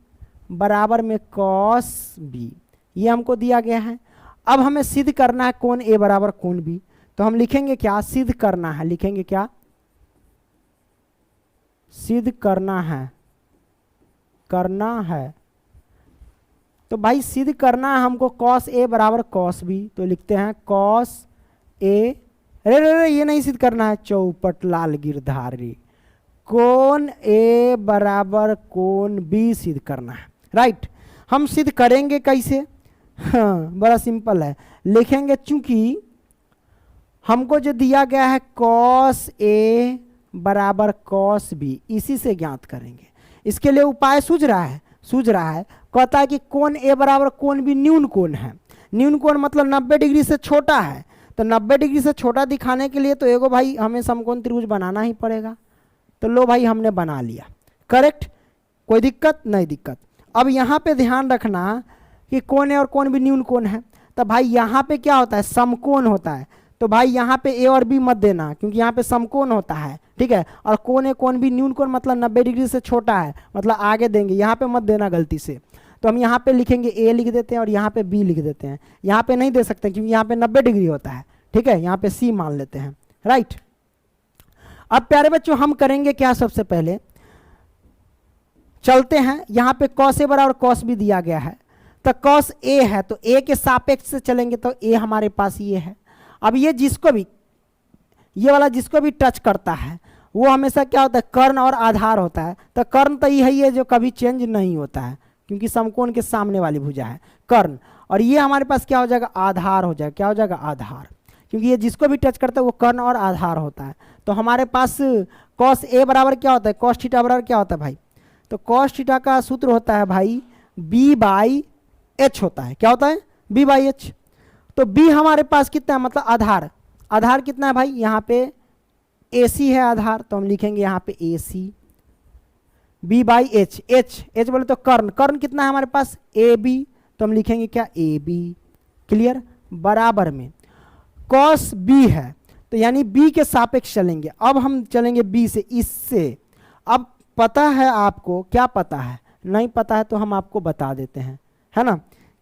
बराबर में कॉस बी, ये हमको दिया गया है। अब हमें सिद्ध करना है कोण ए बराबर कोण बी, तो हम लिखेंगे क्या, सिद्ध करना है, लिखेंगे क्या, सिद्ध करना है, करना है। तो भाई सिद्ध करना है हमको कॉस ए बराबर कॉस बी, तो लिखते हैं कॉस ए, अरे ये नहीं सिद्ध करना है, चौपट लाल गिरधारी, कोण ए बराबर कोण बी सिद्ध करना है, राइट। हम सिद्ध करेंगे कैसे, हाँ बड़ा सिंपल है, लिखेंगे चूंकि हमको जो दिया गया है कॉस ए बराबर कॉस बी, इसी से ज्ञात करेंगे। इसके लिए उपाय सूझ रहा है, सूझ रहा है, कहता है कि कोण ए बराबर कोण बी न्यून कोण है। न्यून कोण मतलब 90 डिग्री से छोटा है, तो 90 डिग्री से छोटा दिखाने के लिए तो एगो भाई हमें समकोण त्रिभुज बनाना ही पड़ेगा। तो लो भाई हमने बना लिया, करेक्ट, कोई दिक्कत नहीं, दिक्कत। अब यहाँ पे ध्यान रखना कि कोण ए और कोण बी न्यून कोण है, तो भाई यहाँ पे क्या होता है, समकोण होता है। तो भाई यहाँ पे ए और बी मत देना, क्योंकि यहाँ पे समकोण होता है, ठीक है। और कोण ए कोण बी न्यून कोण मतलब 90 डिग्री से छोटा है, मतलब आगे देंगे, यहाँ पे मत देना गलती से। तो हम यहाँ पे लिखेंगे ए लिख देते हैं और यहाँ पे बी लिख देते हैं, यहाँ पे नहीं दे सकते क्योंकि यहाँ पे 90 डिग्री होता है, ठीक है, यहाँ पे सी मान लेते हैं, राइट। अब प्यारे बच्चों हम करेंगे क्या, सबसे पहले चलते हैं, यहाँ पे कॉस ए बराबर कॉस बी दिया गया है, तो कॉस ए है तो ए के सापेक्ष से चलेंगे, तो ए हमारे पास ये है। अब ये जिसको भी, ये वाला जिसको भी टच करता है वो हमेशा क्या होता है, कर्ण और आधार होता है। तो कर्ण तो यही है जो कभी चेंज नहीं होता है, क्योंकि समकोण के सामने वाली भुजा है कर्ण, और ये हमारे पास क्या हो जाएगा, आधार हो जाएगा, क्या हो जाएगा, आधार, क्योंकि ये जिसको भी टच करता है वो कर्ण और आधार होता है। तो हमारे पास कॉस ए बराबर क्या होता है, कॉस थीटा बराबर क्या होता है भाई, तो कॉस थीटा का सूत्र होता है भाई बी बाई एच होता है, क्या होता है, बी बाई एच। तो बी हमारे पास कितना है, मतलब आधार, आधार कितना है भाई, यहाँ पे ए सी है आधार, तो हम लिखेंगे यहाँ पे A C, B by H, H H बोले तो कर्ण, कर्ण कितना है हमारे पास, ए बी, तो हम लिखेंगे क्या, ए बी, क्लियर, बराबर में कॉस बी है, तो यानी बी के सापेक्ष चलेंगे। अब हम चलेंगे बी से, इससे। अब पता है आपको, क्या पता है, नहीं पता है तो हम आपको बता देते हैं, है ना,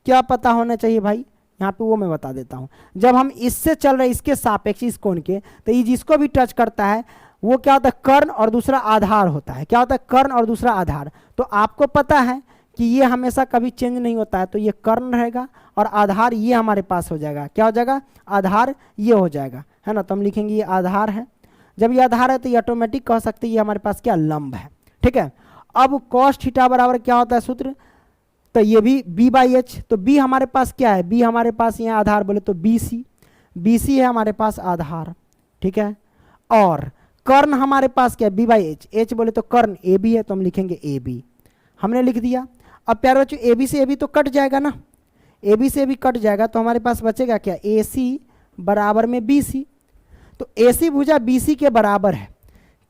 क्या पता होना चाहिए भाई, यहाँ पे वो मैं बता देता हूँ। जब हम इससे चल रहे, इसके सापेक्ष, इस कोण के, तो ये जिसको भी टच करता है वो क्या होता है, कर्ण और दूसरा आधार होता है, क्या होता है, कर्ण और दूसरा आधार। तो आपको पता है कि ये हमेशा कभी चेंज नहीं होता है, तो ये कर्ण रहेगा और आधार ये हमारे पास हो जाएगा, क्या हो जाएगा, आधार ये हो जाएगा, है ना। तो हम लिखेंगे ये आधार है, जब ये आधार है तो ये ऑटोमेटिक कह सकते हैं ये हमारे पास क्या, लंब है, ठीक है। अब कॉस थीटा बराबर क्या होता है सूत्र, तो ये भी बी बाई एच, तो बी हमारे पास क्या है, बी हमारे पास यहाँ आधार बोले तो बी सी, बी सी है हमारे पास आधार, ठीक है। और कर्ण हमारे पास क्या है, बी बाई एच, एच बोले तो कर्ण ए बी है, तो हम लिखेंगे ए बी, हमने लिख दिया। अब प्यारे बच्चों ए बी से ए बी तो कट जाएगा ना, ए बी से भी कट जाएगा, तो हमारे पास बचेगा क्या, ए सी बराबर में बी सी। तो ए सी भुजा बी सी के बराबर है,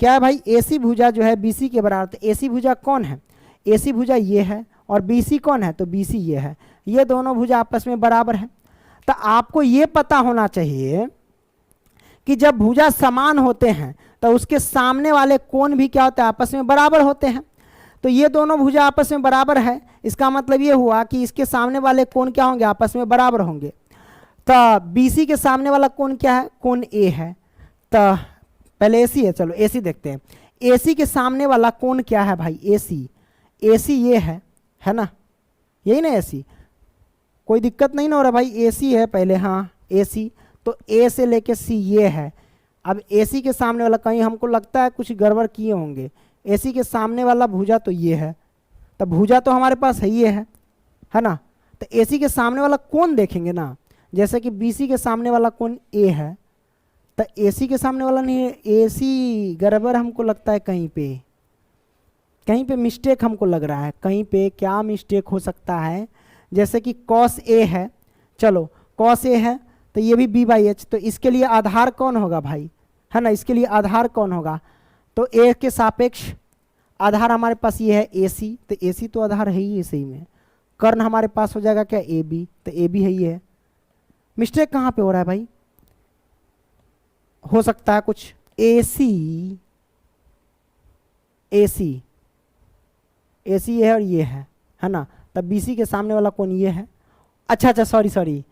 क्या है भाई, ए सी भुजा जो है बी सी के बराबर, तो ए सी भुजा कौन है, ए सी भुजा ये है, और बी सी कौन है, तो बी सी ये है, ये दोनों भुजा आपस में बराबर है। तो आपको ये पता होना चाहिए कि जब भुजा समान होते हैं तो उसके सामने वाले कोण भी क्या होते हैं, आपस में बराबर होते हैं। तो ये दोनों भुजा आपस में बराबर है, इसका मतलब ये हुआ कि इसके सामने वाले कोण क्या होंगे, आपस में बराबर होंगे। तो बीसी के सामने वाला कोण क्या है, कोण ए है। तो पहले एसी है, चलो एसी देखते हैं। एसी के सामने वाला कोण क्या है भाई, एसी। एसी ये है ना, यही ना एसी, कोई दिक्कत नहीं ना हो रहा भाई, एसी है पहले, हाँ एसी। तो ए से लेके सी ये है। अब एसी के सामने वाला, कहीं हमको लगता है कुछ गड़बड़ किए होंगे, एसी के सामने वाला भुजा तो ये है, तब भुजा तो हमारे पास है ये है ना। तो एसी के सामने वाला कोण देखेंगे ना, जैसे कि बीसी के सामने वाला कोण ए है, तो एसी के सामने वाला नहीं है, एसी गड़बड़ हमको लगता है, कहीं पे मिस्टेक हमको लग रहा है। कहीं पे क्या मिस्टेक हो सकता है, जैसे कि कॉस ए है, चलो कॉस ए है तो ये भी बी बाई एच, तो इसके लिए आधार कौन होगा भाई, है ना, इसके लिए आधार कौन होगा, तो ए के सापेक्ष आधार हमारे पास ये है ए सी, तो ए सी तो आधार है ही सही में। कर्ण हमारे पास हो जाएगा क्या, ए बी, तो ए बी है ही है। मिस्टेक कहाँ पे हो रहा है भाई, हो सकता है कुछ ए सी ये है और ये है ना, तब बीसी के सामने वाला कौन ये है। अच्छा सॉरी,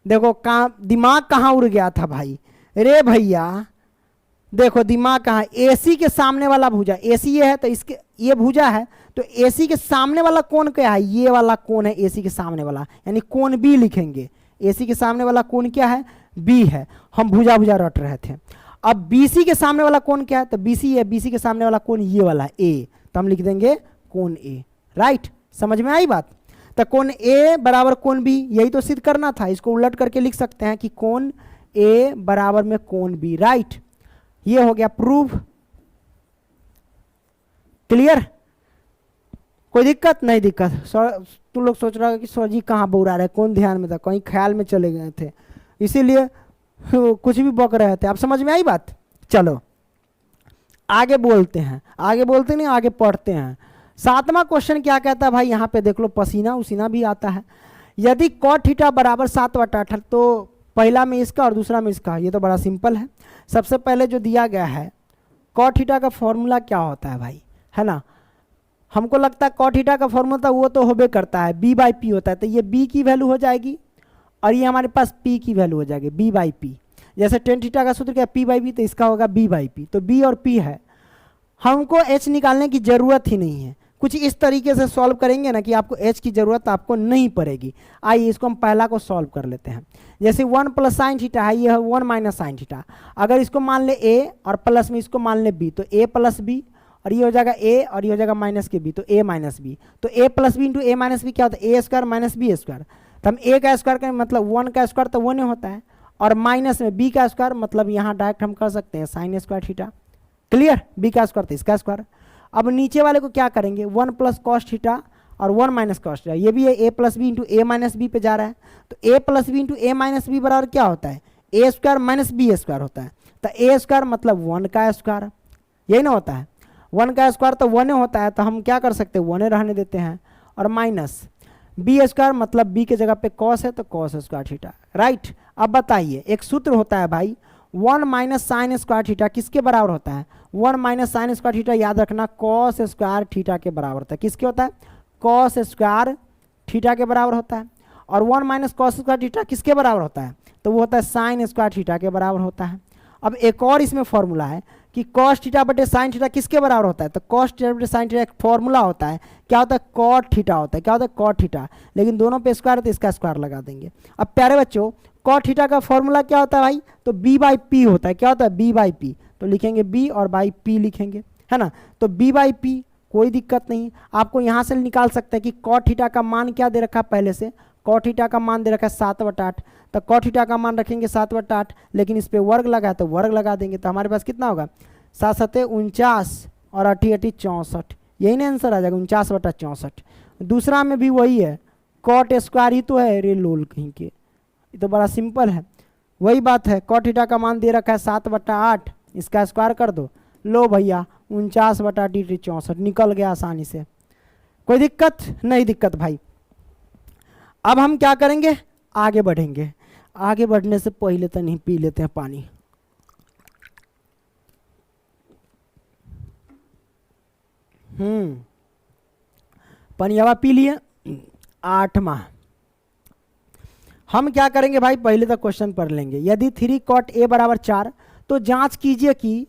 देखो कहाँ दिमाग कहाँ उड़ गया था भाई, रे भैया देखो दिमाग कहाँ, एसी के सामने वाला भुजा, एसी ये है तो इसके ये भुजा है, तो एसी के सामने वाला कोण क्या है, ये वाला कोण है एसी के सामने वाला, यानी कोण बी लिखेंगे। एसी के सामने वाला कोण क्या है, बी है, हम भुजा रट रहे थे। अब बीसी के सामने वाला कोण क्या है, तो बीसी है, बीसी के सामने वाला कोण ये वाला ए, तो हम लिख देंगे कोण ए, राइट, समझ में आई बात। तो कोण ए बराबर कोण बी, यही तो सिद्ध करना था, इसको उलट करके लिख सकते हैं कि कोण ए बराबर में कोण बी, राइट, ये हो गया प्रूव। क्लियर, कोई दिक्कत नहीं, दिक्कत तुम लोग सोच रहे हो कि सर जी कहाँ बोरा रहे, कौन ध्यान में था, कहीं ख्याल में चले गए थे, इसीलिए कुछ भी बक रहे थे। अब समझ में आई बात, चलो आगे बोलते हैं, आगे पढ़ते हैं। 7वां क्वेश्चन क्या कहता है भाई, यहाँ पे देख लो, पसीना उसीना भी आता है। यदि cot थीटा बराबर 7/8, तो पहला में इसका और दूसरा में इसका, ये तो बड़ा सिंपल है। सबसे पहले जो दिया गया है cot थीटा का फॉर्मूला क्या होता है भाई, है ना, हमको लगता है cot थीटा का फॉर्मूला वो तो होबे करता है, b बाई पी होता है, तो ये b की वैल्यू हो जाएगी और ये हमारे पास p की वैल्यू हो जाएगी b बाई पी। जैसे tan थीटा का सूत्र क्या p बाई बी, तो इसका होगा b बाई पी, तो b और p है, हमको h निकालने की ज़रूरत ही नहीं है। कुछ इस तरीके से सॉल्व करेंगे ना कि आपको h की ज़रूरत आपको नहीं पड़ेगी। आइए इसको हम पहला को सॉल्व कर लेते हैं। जैसे 1 प्लस साइन थीटा है, ये है 1 माइनस साइन थीटा, अगर इसको मान ले a और प्लस में इसको मान ले b, तो a प्लस बी, और ये हो जाएगा a और ये हो जाएगा माइनस के b, तो a माइनस बी, तो a plus B into a minus B क्या होता है, a square minus B square. तो हम a का स्क्वायर करें मतलब 1 का स्क्वायर तो 1 होता है, और माइनस में b का स्क्वायर मतलब यहाँ डायरेक्ट हम कर सकते हैं sine square theta. Clear, b का स्क्वायर तो इसका स्क्वायर। अब नीचे वाले को क्या करेंगे, 1 प्लस कॉस थीटा और 1 माइनस कॉस थीटा, ये भी है a plus B into A minus B पे जा रहा है, तो a plus B into A minus B बराबर क्या होता है, a square minus B square होता है। तो a स्क्वायर मतलब 1 का स्क्वायर, यही ना होता है, 1 का स्क्वायर तो 1 होता है, तो हम क्या कर सकते हैं 1 रहने देते हैं, और माइनस बी स्क्वायर मतलब b के जगह पे कॉस है तो कॉस स्क्वायर थीटा, राइट। अब बताइए, एक सूत्र होता है भाई 1 माइनस साइन स्क्वायर थीटा किसके बराबर होता है, 1 माइनस साइन स्क्वायर थीटा याद रखना कॉस स्क्वायर थीटा के बराबर होता है। किसके होता है, कॉस स्क्वायर थीटा के बराबर होता है। और 1 माइनस कॉस स्क्वायर थीटा किसके बराबर होता है, तो वो होता है साइन स्क्वायर थीटा के बराबर होता है। अब एक और इसमें फॉर्मूला है कि कॉस थीटा बटे साइन थीटा किसके बराबर होता है, तो कॉस थीटा बटे साइन थीटा एक फॉर्मूला होता है, क्या होता है कॉट थीटा होता है, क्या होता है कॉट थीटा, लेकिन दोनों पे स्क्वायर है तो इसका स्क्वायर लगा देंगे। अब प्यारे बच्चों कॉट थीटा का फॉर्मूला क्या होता है भाई, तो b बाई पी होता है, क्या होता है b बाई पी, तो लिखेंगे b और बाई p लिखेंगे, है ना। तो b बाई पी कोई दिक्कत नहीं, आपको यहाँ से निकाल सकते हैं कि कॉट थीटा का मान क्या दे रखा है, पहले से कॉट थीटा का मान दे रखा है 7/8, तो कॉट थीटा का मान रखेंगे 7/8, लेकिन इस पर वर्ग लगा है तो वर्ग लगा देंगे, तो हमारे पास कितना होगा 7×7 = 49 और 8×8 = 64, यही ना आंसर आ जाएगा 49/64। दूसरा में भी वही है, कॉट स्क्वायर ही तो है, रे लोल कहीं के, ये तो बड़ा सिंपल है, वही बात है, कॉट थीटा का मान दे रखा है 7/8, इसका स्क्वायर कर दो, लो भैया 49/8 = 64 निकल गया आसानी से, कोई दिक्कत नहीं दिक्कत भाई। अब हम क्या करेंगे, आगे बढ़ेंगे, आगे बढ़ने से पहले तो नहीं पी लेते हैं पानी। पनियावा पी लिए। 8वां हम क्या करेंगे भाई, पहले तो क्वेश्चन पढ़ लेंगे। यदि 3 cot A बराबर 4 तो जांच कीजिए कि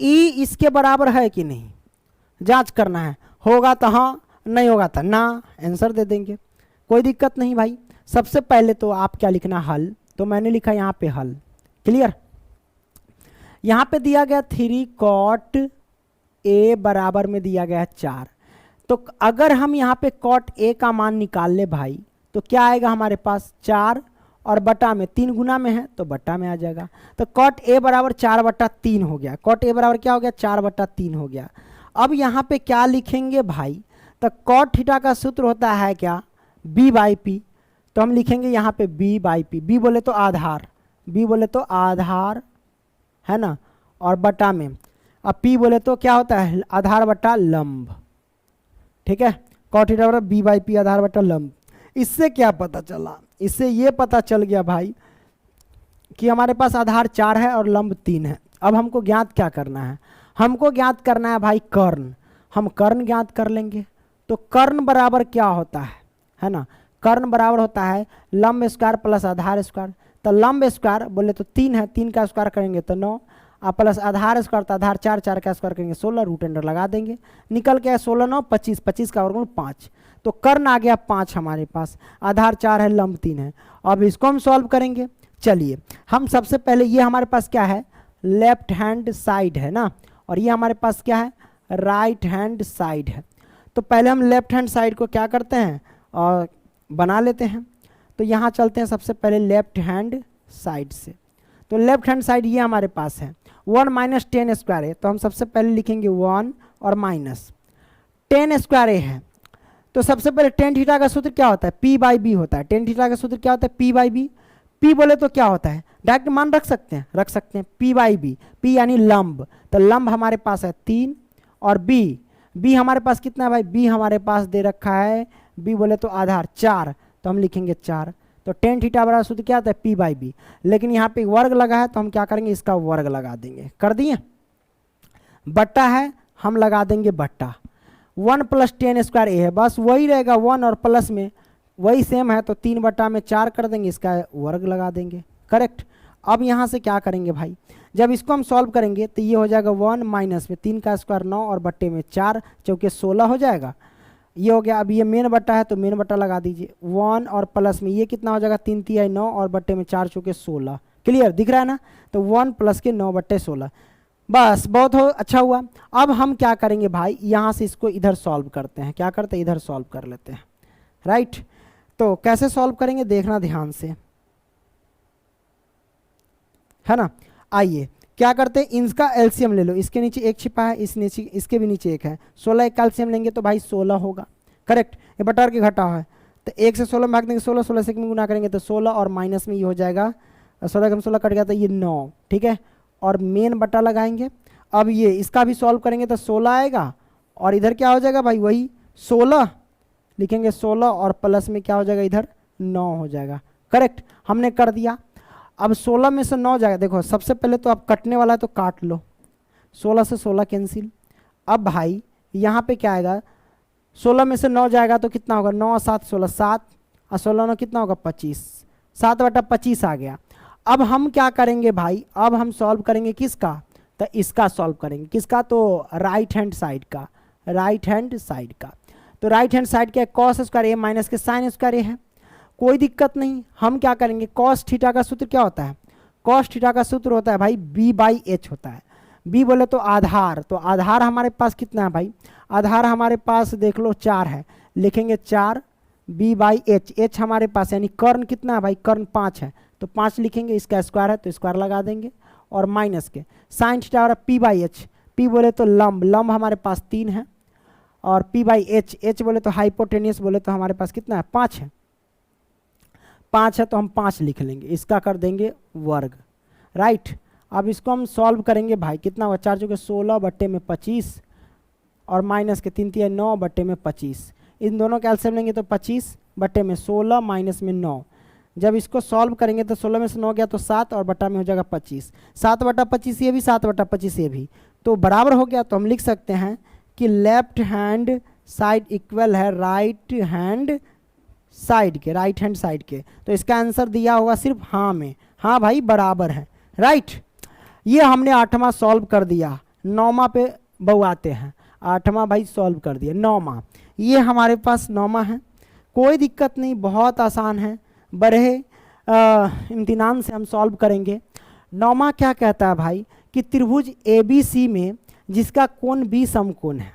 E इसके बराबर है कि नहीं, जांच करना है। होगा तो हाँ, नहीं होगा तो ना, आंसर दे देंगे, कोई दिक्कत नहीं भाई। सबसे पहले तो आप क्या लिखना, हल। तो मैंने लिखा यहाँ पे हल, क्लियर। यहाँ पे दिया गया 3 cot A बराबर में दिया गया 4। तो अगर हम यहाँ पे cot A का मान निकाल ले भाई, तो क्या आएगा हमारे पास, 4 और बटा में 3 गुना में है तो बटा में आ जाएगा। तो cot A बराबर 4/3 हो गया। cot A बराबर क्या हो गया, 4/3 हो गया। अब यहाँ पे क्या लिखेंगे भाई, तो cot थीटा का सूत्र होता है क्या, B/P। तो हम लिखेंगे यहाँ पे B/P। B बोले तो आधार, B बोले तो आधार है ना, और बटा में अब P बोले तो क्या होता है, आधार बटा लंब। ठीक है, cot थीटा बराबर B/P आधार बटा लंब। इससे क्या पता चला, इससे ये पता चल गया भाई कि हमारे पास आधार 4 है और लंब 3 है। अब हमको ज्ञात क्या करना है, हमको ज्ञात करना है भाई कर्ण। हम कर्ण ज्ञात कर लेंगे। तो कर्ण बराबर क्या होता है ना, कर्ण बराबर होता है लंब स्क्वायर प्लस आधार स्क्वायर। तो लंब स्क्वायर बोले तो 3 है, 3 का स्क्वायर करेंगे तो 9, प्लस आधार स्क्वायर, तो आधार 4, 4 का स्क्वायर करेंगे 16, रूट अंडर लगा देंगे, निकल के 16 9 25, 25 का वर्गमूल 5। तो कर्ण आ गया 5 हमारे पास, आधार 4 है, लंब 3 है। अब इसको हम सॉल्व करेंगे। चलिए हम सबसे पहले, ये हमारे पास क्या है, लेफ्ट हैंड साइड है ना, और ये हमारे पास क्या है, राइट हैंड साइड है। तो पहले हम लेफ्ट हैंड साइड को क्या करते हैं, और बना लेते हैं। तो यहाँ चलते हैं सबसे पहले लेफ्ट हैंड साइड से। तो लेफ्ट हैंड साइड ये हमारे पास है 1 - 10 स्क्वायर है। तो हम सबसे पहले लिखेंगे 1 और माइनस 10 स्क्वायर ए है। तो सबसे पहले टेन थीटा का सूत्र क्या होता है, P/B होता है। टेन थीटा का सूत्र क्या होता है, P/B। P बोले तो क्या होता है, डायरेक्ट मान रख सकते हैं, रख सकते हैं, P/B। P यानी लंब, तो लंब हमारे पास है 3, और B हमारे पास कितना है भाई, B हमारे पास दे रखा है, B बोले तो आधार 4, तो हम लिखेंगे 4। तो टेन थीटा बराबर सूत्र क्या होता है, P/B। लेकिन यहाँ पे वर्ग लगा है तो हम क्या करेंगे, इसका वर्ग लगा देंगे, कर दिए। बट्टा है, हम लगा देंगे बट्टा। 1 + 10 स्क्वायर ए है, बस वही रहेगा, 1 और प्लस में वही सेम है, तो 3/4 कर देंगे, इसका वर्ग लगा देंगे, करेक्ट। अब यहाँ से क्या करेंगे भाई, जब इसको हम सॉल्व करेंगे तो ये हो जाएगा 1 माइनस में 3 का स्क्वायर 9 और बट्टे में 4 चौके 16 हो जाएगा। ये हो गया। अब ये मेन बट्टा है तो मेन बट्टा लगा दीजिए, 1 और प्लस में ये कितना हो जाएगा, 3 3 9 और बट्टे में 4 चौके 16। क्लियर दिख रहा है ना, तो 1 प्लस के 9/16। बस बहुत अच्छा हुआ। अब हम क्या करेंगे भाई, यहाँ से इसको इधर सॉल्व करते हैं। क्या करते हैं, इधर सॉल्व कर लेते हैं, राइट। तो कैसे सॉल्व करेंगे देखना ध्यान से, है ना। आइए क्या करते हैं, इनका एलसीएम ले लो। इसके नीचे 1 छिपा है, इस नीचे, इसके भी नीचे 1 है। 16 का एलसीएम लेंगे तो भाई 16 होगा, करेक्ट। ये बटा के घटा है तो 1 से 16 में भाग देंगे, 16 16 से गुना करेंगे तो 16, और माइनस में ये हो जाएगा 16 कम 16 कट गया तो ये 9, ठीक है। और मेन बटा लगाएंगे। अब ये इसका भी सॉल्व करेंगे तो 16 आएगा, और इधर क्या हो जाएगा भाई, वही 16 लिखेंगे, 16 और प्लस में क्या हो जाएगा, इधर 9 हो जाएगा, करेक्ट। हमने कर दिया। अब 16 में से 9 जाएगा, देखो सबसे पहले तो अब कटने वाला है तो काट लो, 16 से 16 कैंसिल। अब भाई यहाँ पे क्या आएगा, 16 में से 9 जाएगा तो कितना होगा, 9 7 16, 7 और 16 9 कितना होगा, 25, 7/25 आ गया। अब हम क्या करेंगे भाई, अब हम सॉल्व करेंगे किसका, तो इसका सॉल्व करेंगे, किसका, तो राइट हैंड साइड का, राइट हैंड साइड का। तो राइट हैंड साइड क्या, कॉस स्क्वायर ए माइनस के साइन स्क्वायर ए है, कोई दिक्कत नहीं। हम क्या करेंगे, कॉस थीटा का सूत्र क्या होता है, कॉस थीटा का सूत्र होता है भाई B/H होता है। B बोले तो आधार, तो आधार हमारे पास कितना है भाई, आधार हमारे पास देख लो 4 है, लिखेंगे 4 B/H। H हमारे पास यानी कर्ण कितना है भाई, कर्ण 5 है, तो 5 लिखेंगे, इसका स्क्वायर है तो स्क्वायर लगा देंगे, और माइनस के साइन थीटा और P/H। P बोले तो लंब, लंब हमारे पास 3 है, और P/H, H बोले तो हाइपोटेनियस, बोले तो हमारे पास कितना है, 5 है, 5 है तो हम 5 लिख लेंगे, इसका कर देंगे वर्ग, राइट। अब इसको हम सॉल्व करेंगे भाई, कितना होगा, 4 चौके 16 बट्टे में 25, और माइनस के 3 3 9 बट्टे में 25। इन दोनों का एलसीएम लेंगे तो 25 बट्टे में 16 माइनस में 9। जब इसको सॉल्व करेंगे तो 16 में से 9 गया तो 7, और बटा में हो जाएगा 25, 7/25 ये भी, 7/25 ये भी, तो बराबर हो गया। तो हम लिख सकते हैं कि लेफ्ट हैंड साइड इक्वल है राइट हैंड साइड के, राइट हैंड साइड के, तो इसका आंसर दिया होगा सिर्फ हाँ में, हाँ भाई बराबर है, राइट। ये हमने 8वां सॉल्व कर दिया। 9वां पे बहुआते हैं। 8वां भाई सॉल्व कर दिया। 9वां, ये हमारे पास 9वां है, कोई दिक्कत नहीं, बहुत आसान है, बड़े इम्तिनान से हम सॉल्व करेंगे। 9वां क्या कहता है भाई कि त्रिभुज ABC में जिसका कोण B समकोण है,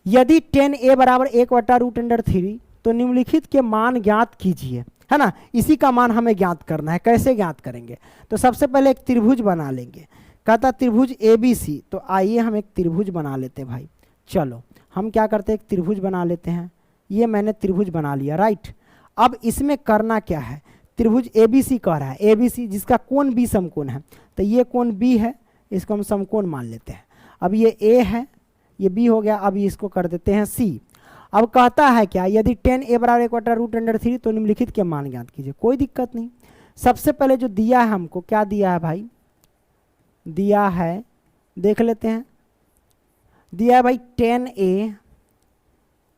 यदि tan A बराबर 1/√3 तो निम्नलिखित के मान ज्ञात कीजिए, है ना। इसी का मान हमें ज्ञात करना है। कैसे ज्ञात करेंगे? तो सबसे पहले एक त्रिभुज बना लेंगे। कहता त्रिभुज ABC, तो आइए हम एक त्रिभुज बना लेते हैं भाई। चलो हम क्या करते हैं, एक त्रिभुज बना लेते हैं। ये मैंने त्रिभुज बना लिया, राइट। अब इसमें करना क्या है, त्रिभुज ABC कह रहा है, ABC जिसका कोण B समकोण है, तो ये कोण B है, इसको हम समकोण मान लेते हैं। अब ये A है, ये B हो गया, अब इसको कर देते हैं C। अब कहता है क्या, यदि tan A बराबर 1/√3 तो निम्नलिखित के मान ज्ञात कीजिए। कोई दिक्कत नहीं। सबसे पहले जो दिया है हमको, क्या दिया है भाई, दिया है, देख लेते हैं। दिया है भाई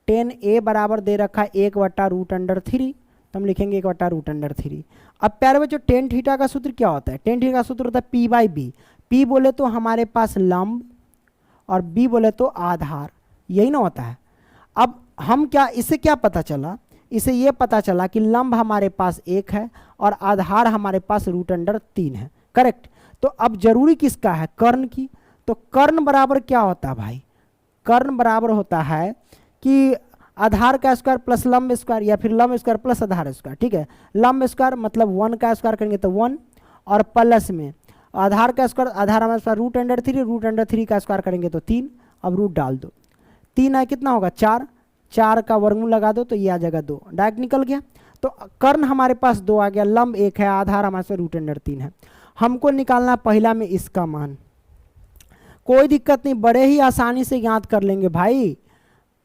tan A बराबर दे रखा है 1/√3, तो हम लिखेंगे 1/√3। अब प्यारे बच्चों tan थीटा का सूत्र क्या होता है? tan थीटा का सूत्र होता है P/B। P बोले तो हमारे पास लंब और B बोले तो आधार, यही ना होता है। अब हम क्या, इससे क्या पता चला, इसे ये पता चला कि लंब हमारे पास 1 है और आधार हमारे पास √3 है, करेक्ट। तो अब जरूरी किसका है, कर्ण की। तो कर्ण बराबर क्या होता है भाई, कर्ण बराबर होता है कि आधार का स्क्वायर प्लस लंब स्क्वायर, या फिर लंब स्क्वायर प्लस आधार स्क्वायर, ठीक है। लंब स्क्वायर मतलब 1 का स्क्वायर करेंगे तो 1, और प्लस में आधार का स्क्वायर, आधार हमारे पास √3 का स्क्वायर करेंगे तो 3। अब रूट डाल दो, 3 है कितना होगा 4, 4 का वर्गमूल लगा दो तो ये आ जाएगा 2, डायरेक्ट निकल गया। तो कर्ण हमारे पास 2 आ गया, लंब 1 है, आधार हमारे पास √3 है। हमको निकालना पहला में इसका मान। कोई दिक्कत नहीं, बड़े ही आसानी से ज्ञात कर लेंगे भाई।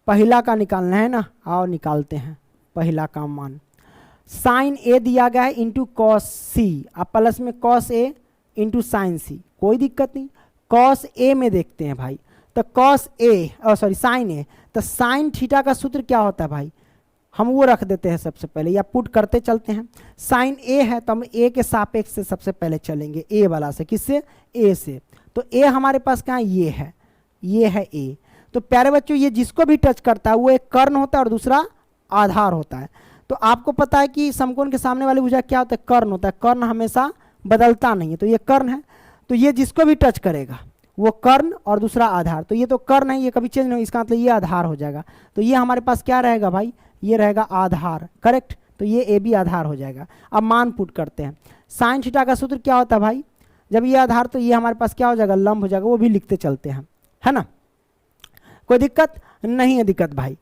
पहला का निकालना है ना, आओ निकालते हैं पहला का मान। साइन A दिया गया है इंटू कॉस C, अब प्लस में cos A into sine C, कोई दिक्कत नहीं। कॉस A में देखते हैं भाई, तो कॉस A साइन A, तो साइन थीटा का सूत्र क्या होता है भाई, हम वो रख देते हैं सबसे पहले, या पुट करते चलते हैं। साइन A है तो हम A के सापेक्ष से सबसे पहले चलेंगे, A वाला से, किससे, A से। तो A हमारे पास कहाँ, ये है, ये है A। तो प्यारे बच्चों ये जिसको भी टच करता है वो एक कर्ण होता है और दूसरा आधार होता है। तो आपको पता है कि समकोण के सामने वाली भुजा क्या होता है, कर्ण होता है। कर्ण हमेशा बदलता नहीं है, तो ये कर्ण है। तो ये जिसको भी टच करेगा वो कर्ण और दूसरा आधार, तो ये तो कर्ण है, ये कभी चेंज नहीं, इसका मतलब ये आधार हो जाएगा। तो ये हमारे पास क्या रहेगा भाई, ये रहेगा आधार, करेक्ट। तो ये AB आधार हो जाएगा। अब मान पुट करते हैं। साइन थीटा का सूत्र क्या होता है भाई, जब ये आधार तो ये हमारे पास क्या हो जाएगा, लंब हो जाएगा, वो भी लिखते चलते हैं, है ना। कोई दिक्कत नहीं है, दिक्कत भाई।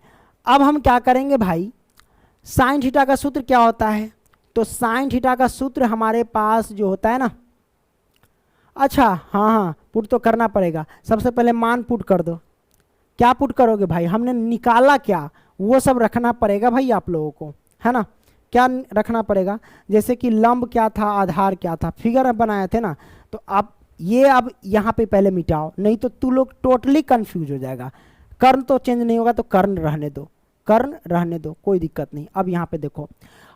अब हम क्या करेंगे भाई, साइन थीटा का सूत्र क्या होता है, तो साइन थीटा का सूत्र हमारे पास जो होता है ना, अच्छा हाँ पुट तो करना पड़ेगा। सबसे पहले मान पुट कर दो। क्या पुट करोगे भाई, हमने निकाला क्या वो सब रखना पड़ेगा भाई आप लोगों को, है ना। क्या रखना पड़ेगा, जैसे कि लंब क्या था, आधार क्या था, फिगर बनाए थे ना, तो आप ये अब यहाँ पे पहले मिटाओ, नहीं तो तू लोग टोटली कंफ्यूज हो जाएगा। कर्ण तो चेंज नहीं होगा, तो कर्ण रहने दो, कर्ण रहने दो, कोई दिक्कत नहीं। अब यहाँ पे देखो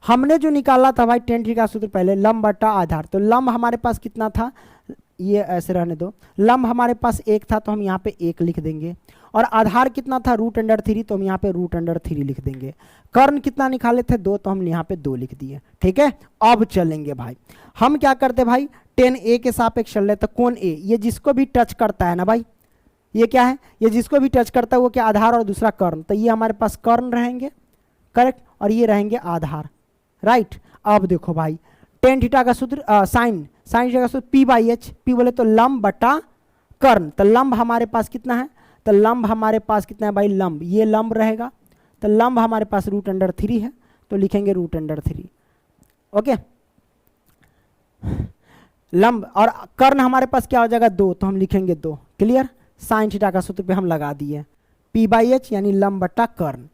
हमने जो निकाला था भाई tan थीटा का सूत्र पहले लंब बटा आधार, तो लंब हमारे पास कितना था, ये ऐसे रहने दो। लंब हमारे पास 1 था तो हम यहाँ पे 1 लिख देंगे, और आधार कितना था √3, तो हम यहाँ पे √3 लिख देंगे। कर्ण कितना निकाले थे 2, तो हम यहाँ पे 2 लिख दिए, ठीक है। अब चलेंगे भाई, हम क्या करते भाई, tan A के सापेक्ष चल रहे, तो कोण A, ये जिसको भी टच करता है ना भाई, ये क्या है, ये जिसको भी टच करता है वो क्या, आधार और दूसरा कर्ण, तो ये हमारे पास कर्ण रहेंगे, करेक्ट, और ये रहेंगे आधार, राइट। अब देखो भाई tan थीटा का सूत्र साइन थीटा का सूत्र P/H, P बोले तो लंब बटा कर्ण, तो लंब हमारे पास कितना है, तो लंब हमारे पास कितना है भाई, लंब, ये लंब रहेगा, तो लंब हमारे पास √3 है, तो लिखेंगे √3, ओके। लंब और कर्ण हमारे पास क्या हो जाएगा 2, तो हम लिखेंगे 2, क्लियर। साइन थीटा का सूत्र पे हम लगा दिए, P/H यानी लंब बटा कर्ण,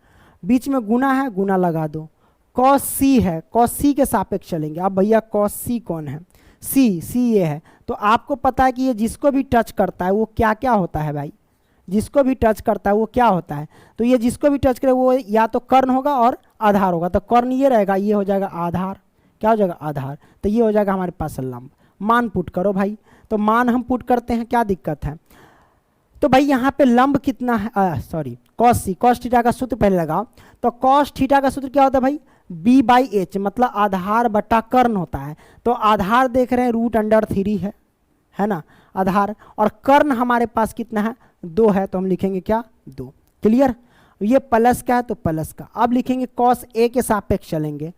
बीच में गुना है, गुना लगा दो। कॉस C है, कॉस C के सापेक्ष चलेंगे। अब भैया कॉस C कौन है, C ये है, तो आपको पता है कि ये जिसको भी टच करता है वो क्या क्या होता है भाई, जिसको भी टच करता है वो क्या होता है, तो ये जिसको भी टच करे वो या तो कर्ण होगा और आधार होगा। तो कर्ण ये रहेगा, ये हो जाएगा आधार, क्या हो जाएगा आधार, तो ये हो जाएगा हमारे पास लंब। मान पुट करो भाई, तो मान हम पुट करते हैं, क्या दिक्कत है। तो भाई यहाँ पे लंब कितना है, सॉरी कॉस सी, कॉस थीटा का सूत्र पहले लगाओ। तो कॉस थीटा का सूत्र क्या होता है भाई, बी बाई एच, मतलब आधार बटा कर्ण होता है। तो आधार देख रहे हैं √3 है ना आधार, और कर्ण हमारे पास कितना है 2 है, तो हम लिखेंगे क्या 2। क्लियर, ये प्लस का है तो प्लस का। अब लिखेंगे कॉस ए के सापेक्ष चलेंगे,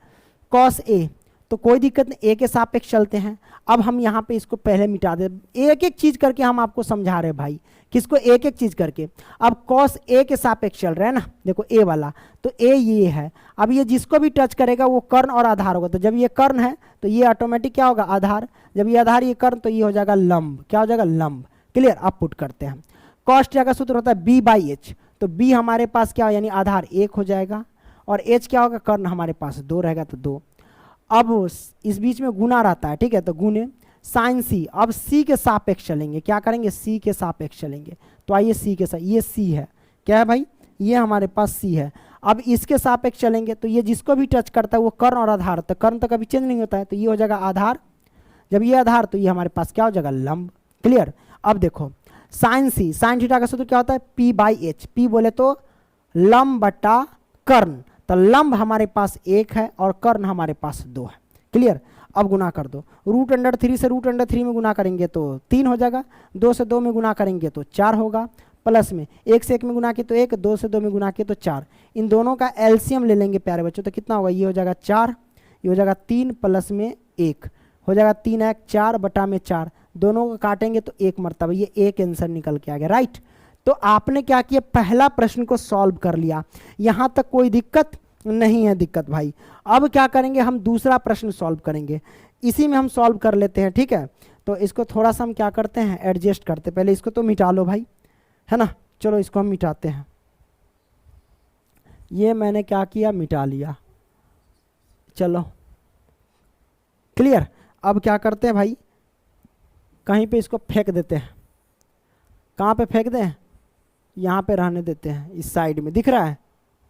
कॉस ए, तो कोई दिक्कत नहीं, ए के सापेक्ष चलते हैं। अब हम यहाँ पे इसको पहले मिटा दे, एक एक चीज करके हम आपको समझा रहे हैं भाई, किसको एक एक चीज करके। अब कॉस ए के सापेक्ष चल रहा है ना, देखो ए वाला, तो ए ये है। अब ये जिसको भी टच करेगा वो कर्ण और आधार होगा, तो जब ये कर्ण है तो ये ऑटोमेटिक क्या होगा आधार, जब ये आधार ये कर्ण तो ये हो जाएगा लंब, क्या हो जाएगा लंब। क्लियर, अब पुट करते हैं। कॉस थीटा का सूत्र होता है बी बाई एच, तो बी हमारे पास क्या हो, यानी आधार 1 हो जाएगा, और एच क्या होगा कर्ण हमारे पास 2 रहेगा, तो 2। अब इस बीच में गुना रहता है, ठीक है, तो गुने साइन सी। अब सी के सापेक्ष चलेंगे, क्या करेंगे सी के सापेक्ष चलेंगे। तो आइए सी के साथ, ये सी है, क्या है भाई ये हमारे पास सी है। अब इसके सापेक्ष चलेंगे, तो ये जिसको भी टच करता है वो कर्ण और आधार, तो कर्ण तो कभी चेंज नहीं होता है, तो ये हो जाएगा आधार, जब ये आधार तो ये हमारे पास क्या हो जाएगा लंब। क्लियर, अब देखो साइन सी, साइन थीटा का सूत्र क्या होता है पी बाई एच, पी बोले तो लंब बटा कर्ण, तो लंब हमारे पास 1 है और कर्ण हमारे पास 2 है। क्लियर, अब गुना कर दो, √3 से √3 में गुना करेंगे तो 3 हो जाएगा, 2 से 2 में गुना करेंगे तो 4 होगा, प्लस में 1 से 1 में गुना किए तो 1, 2 से 2 में गुना किए तो 4। इन दोनों का एलसीएम ले लेंगे प्यारे बच्चों, तो कितना होगा, ये हो जाएगा 4, ये हो जाएगा 3 प्लस में 1 हो जाएगा 3 1 4 बटा में 4, दोनों को काटेंगे तो 1 मरतबा, ये एक आंसर निकल के आ गया। राइट, तो आपने क्या किया, पहला प्रश्न को सॉल्व कर लिया, यहाँ तक कोई दिक्कत नहीं है दिक्कत भाई। अब क्या करेंगे, हम दूसरा प्रश्न सॉल्व करेंगे, इसी में हम सॉल्व कर लेते हैं, ठीक है। तो इसको थोड़ा सा हम क्या करते हैं एडजस्ट करते, पहले इसको तो मिटा लो भाई, है ना, चलो इसको हम मिटाते हैं। ये मैंने क्या किया, मिटा लिया, चलो क्लियर। अब क्या करते हैं भाई, कहीं पे इसको फेंक देते हैं, कहाँ पे फेंक दें, यहाँ पे रहने देते हैं, इस साइड में दिख रहा है,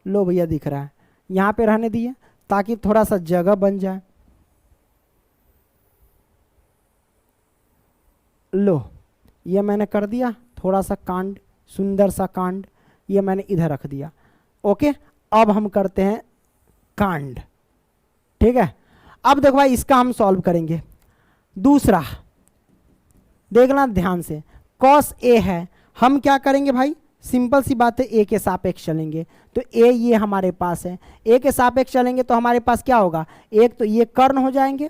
लो भैया दिख रहा है, यहाँ पे रहने दिए ताकि थोड़ा सा जगह बन जाए। लो ये मैंने कर दिया, थोड़ा सा कांड, सुंदर सा कांड, ये मैंने इधर रख दिया। ओके, अब हम करते हैं कांड, ठीक है। अब देखो भाई इसका हम सॉल्व करेंगे। दूसरा देखना ध्यान से, कॉस ए है, हम क्या करेंगे भाई, सिंपल सी बात है, ए के सापेक्ष चलेंगे, तो ए ये हमारे पास है, ए के सापेक्ष चलेंगे तो हमारे पास क्या होगा, एक तो ये कर्ण हो जाएंगे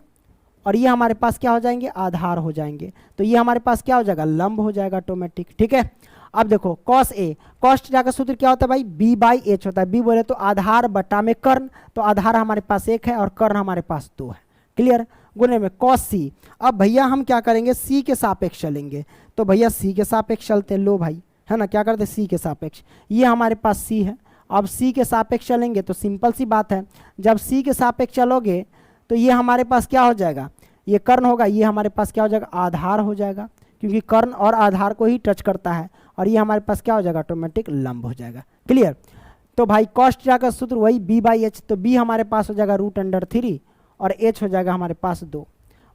और ये हमारे पास क्या हो जाएंगे, आधार हो जाएंगे, तो ये हमारे पास क्या हो जाएगा, लंब हो जाएगा ऑटोमेटिक। ठीक है, अब देखो कॉस ए, कॉस थीटा का सूत्र क्या होता है भाई, बी बाई एच होता है, बी बोले तो आधार बटा में कर्ण, तो आधार हमारे पास 1 है और कर्ण हमारे पास 2 है। क्लियर, गुने में कॉस सी। अब भैया हम क्या करेंगे, सी के सापेक्ष चलेंगे, तो भैया सी के सापेक्ष चलते हैं, लो भाई, है ना, क्या करते सी के सापेक्ष, ये हमारे पास सी है। अब सी के सापेक्ष चलेंगे तो सिंपल सी बात है, जब सी के सापेक्ष चलोगे तो ये हमारे पास क्या हो जाएगा, ये कर्ण होगा, ये हमारे पास क्या हो जाएगा, आधार हो जाएगा, क्योंकि कर्ण और आधार को ही टच करता है, और ये हमारे पास क्या हो जाएगा, ऑटोमेटिक लंब हो जाएगा। क्लियर, तो भाई कॉस थीटा का सूत्र वही बी बाई एच, तो बी हमारे पास हो जाएगा √3 और एच हो जाएगा हमारे पास 2,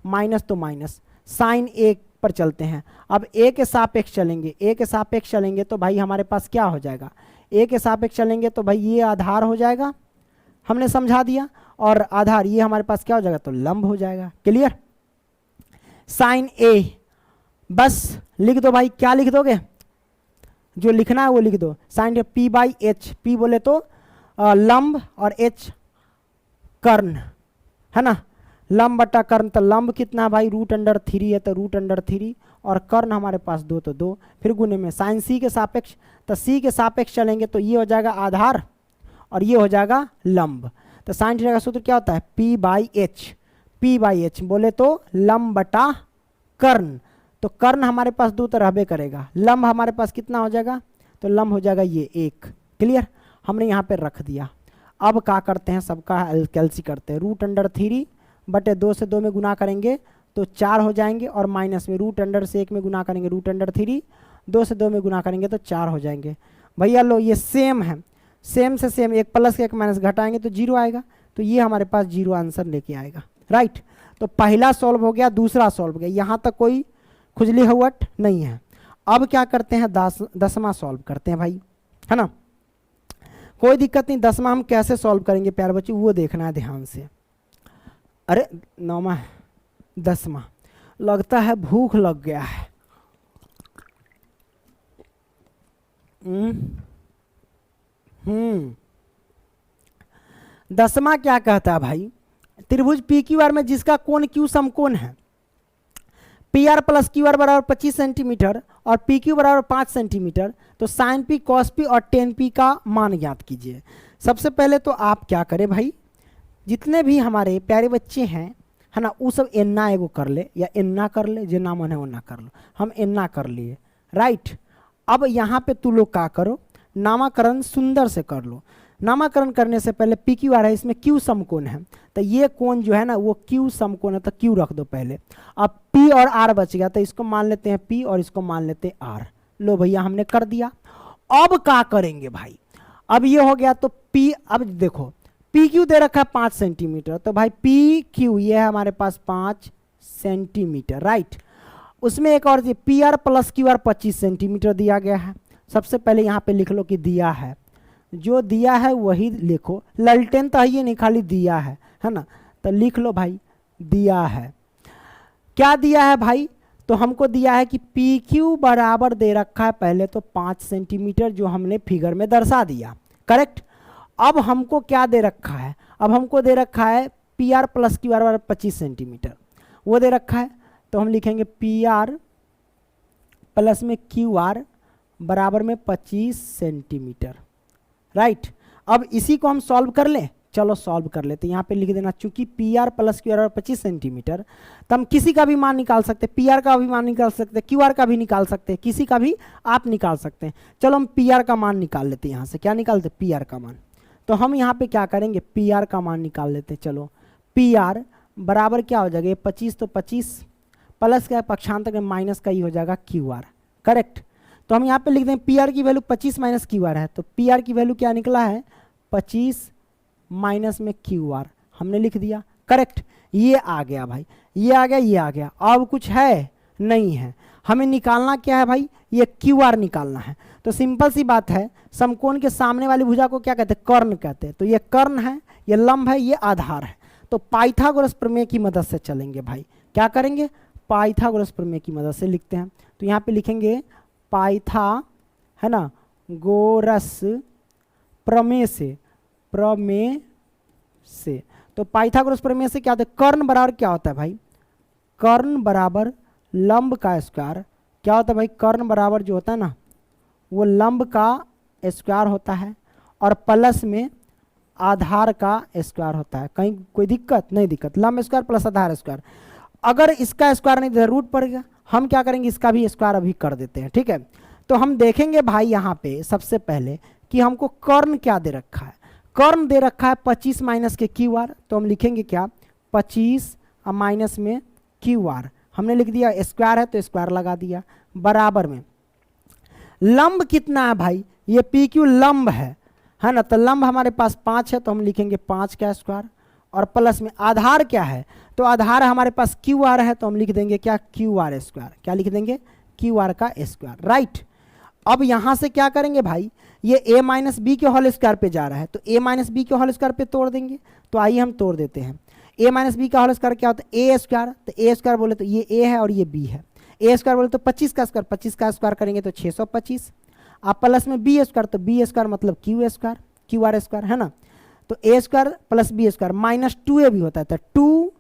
माइनस तो माइनस, साइन ए पर चलते हैं। अब ए के सापेक्ष चलेंगे, ए के सापेक्ष चलेंगे तो भाई हमारे पास क्या हो जाएगा, ए के सापेक्ष चलेंगे तो भाई ये आधार हो जाएगा, हमने समझा दिया, और आधार ये हमारे पास क्या हो जाएगा, तो लंब हो जाएगा। क्लियर, साइन ए बस लिख दो भाई, क्या लिख दोगे, जो लिखना है वो लिख दो, sine P by H, P बोले तो लंब और एच कर्ण, है ना, लंब बटा कर्ण, तो लंब कितना है भाई, √3 है, तो √3 और कर्ण हमारे पास 2, तो 2, फिर गुने में साइन सी के सापेक्ष, तो सी के सापेक्ष चलेंगे तो ये हो जाएगा आधार और ये हो जाएगा लंब। तो साइन थीटा का सूत्र क्या होता है, P by H, P by H बोले तो लंब बटा कर्ण, तो कर्ण हमारे पास 2 तो रहबे करेगा, लंब हमारे पास कितना हो जाएगा, तो लंब हो जाएगा ये 1। क्लियर, हमने यहाँ पे रख दिया। अब क्या करते हैं, सबका कैलसी करते हैं, √3 बटे 2 से 2 में गुना करेंगे तो 4 हो जाएंगे, और माइनस में √1 से 1 में गुना करेंगे √3, 2 से 2 में गुना करेंगे तो 4 हो जाएंगे। भैया लो ये सेम है, सेम से सेम, एक प्लस के एक माइनस घटाएंगे तो 0 आएगा, तो ये हमारे पास 0 आंसर लेके आएगा। राइट, तो पहला सॉल्व हो गया, दूसरा सॉल्व हो गया, यहाँ तक कोई खुजली हवट नहीं है। अब क्या करते हैं, 10वां सॉल्व करते हैं भाई, है ना। कोई दिक्कत नहीं, 10वां हम कैसे सॉल्व करेंगे प्यारे बच्चों वो देखना है ध्यान से। अरे 9वां है, 10वां, लगता है भूख लग गया है। 10वां क्या कहता है भाई, त्रिभुज पी क्यू आर में जिसका कोण क्यू समकोण है, P R plus Q R बराबर 25 सेंटीमीटर और पी क्यू बराबर 5 सेंटीमीटर, तो साइन पी कॉस पी और टेन पी का मान ज्ञात कीजिए। सबसे पहले तो आप क्या करें भाई, जितने भी हमारे प्यारे बच्चे हैं, है ना, वो सब एन्ना एगो कर ले या एन्ना कर ले, जो ना मन है वो ना कर लो। हम एन्ना कर लिए। राइट, अब यहाँ पे तू लोग क्या करो, नामाकरण सुंदर से कर लो। नामाकरण करने से पहले पी क्यू आर है, इसमें क्यू समकोण है, तो ये कोण जो है ना वो क्यू समकोण है, तो क्यू रख दो पहले। अब पी और आर बच गया, तो इसको मान लेते हैं पी और इसको मान लेते हैं आर। लो भैया हमने कर दिया। अब क्या करेंगे भाई, अब ये हो गया, तो पी, अब देखो पी क्यू दे रखा है 5 सेंटीमीटर, तो भाई पी क्यू ये है हमारे पास 5 सेंटीमीटर। राइट, उसमें एक और P R plus Q R 25 centimetre दिया गया है। सबसे पहले यहाँ पे लिख लो कि दिया है, जो दिया है वही लिखो, ललटेन तो ये नहीं खाली दिया है ना, तो लिख लो भाई दिया है। क्या दिया है भाई, तो हमको दिया है कि पी क्यू बराबर दे रखा है पहले तो 5 सेंटीमीटर, जो हमने फिगर में दर्शा दिया। करेक्ट, अब हमको क्या दे रखा है, अब हमको दे रखा है P R plus Q R बराबर 25 सेंटीमीटर, वो दे रखा है, तो हम लिखेंगे पी आर प्लस में क्यू आर बराबर में 25 सेंटीमीटर। राइट, अब इसी को हम सॉल्व कर लें, चलो सॉल्व कर लेते हैं। यहाँ पे लिख देना, चूंकि P R plus Q R 25 centimetre, तो हम किसी का भी मान निकाल सकते हैं, पी आर का भी मान निकाल सकते हैं, क्यू आर का भी निकाल सकते हैं, किसी का भी आप निकाल सकते हैं। चलो हम पी आर का मान निकाल लेते हैं। यहाँ से क्या निकालते हैं, पी आर का मान। तो हम यहाँ पे क्या करेंगे, पी आर का मान निकाल लेते हैं। चलो पी आर बराबर क्या हो जाएगा, 25 तो 25 प्लस का पक्षांतर में माइनस का ही हो जाएगा क्यू आर। करेक्ट, तो हम यहाँ पे लिख दें पी आर की वैल्यू 25 माइनस क्यू आर है, तो पी आर की वैल्यू क्या निकला है, 25 माइनस में क्यू आर हमने लिख दिया। करेक्ट, ये आ गया भाई, ये आ गया, ये आ गया। अब कुछ है नहीं है, हमें निकालना क्या है भाई, ये क्यू आर निकालना है। तो सिंपल सी बात है, समकोण के सामने वाली भुजा को क्या कहते हैं, कर्ण कहते हैं। तो ये कर्ण है, ये लंब है, ये आधार है। तो पाइथागोरस प्रमेय की मदद से चलेंगे भाई। क्या करेंगे, पाइथागोरस प्रमेय की मदद से लिखते हैं। तो यहाँ पे लिखेंगे पाइथा, है ना, गोरस प्रमेय से, प्रमेय से। तो पाइथागोरस प्रमेय से क्या होता है, कर्ण बराबर क्या होता है भाई, कर्ण बराबर लंब का स्क्वायर। क्या होता है भाई, कर्ण बराबर जो होता है ना वो लंब का स्क्वायर होता है, और प्लस में आधार का स्क्वायर होता है। कहीं कोई दिक्कत नहीं, दिक्कत, लंब स्क्वायर प्लस आधार स्क्वायर। अगर इसका स्क्वायर नहीं रूट पड़ गया, हम क्या करेंगे, इसका भी स्क्वायर अभी कर देते हैं। ठीक है, तो हम देखेंगे भाई यहाँ पे सबसे पहले कि हमको कर्ण क्या दे रखा है। कर्ण दे रखा है 25 माइनस के क्यू आर, तो हम लिखेंगे क्या, 25 माइनस में क्यू आर हमने लिख दिया, स्क्वायर है तो स्क्वायर लगा दिया, बराबर में लंब कितना है भाई, ये पी क्यू लंब है ना, तो लंब हमारे पास 5 है, तो हम लिखेंगे 5 का स्क्वायर, और प्लस में आधार क्या है, तो आधार हमारे पास क्यू आर है, तो हम लिख देंगे क्या, क्यू आर स्क्वायर। क्या लिख देंगे, क्यू आर का स्क्वायर। राइट, अब यहाँ से क्या करेंगे भाई, ये a माइनस बी के होल स्क्वायर पे जा रहा है, तो a माइनस बी के होल स्क्वायर पे तोड़ देंगे। तो आइए हम तोड़ देते हैं। a माइनस बी का होल स्क्वायर क्या होता है, a स्क्वायर, तो a स्क्वायर बोले तो ये a है और ये b है। a स्क्वायर बोले तो 25 का स्क्वायर, 25 का स्क्वायर करेंगे तो 625, आप प्लस में b स्क्वायर, तो b स्क्वायर मतलब Q square, Q R square, है ना। तो a square plus b square minus 2a भी होता है, तो 2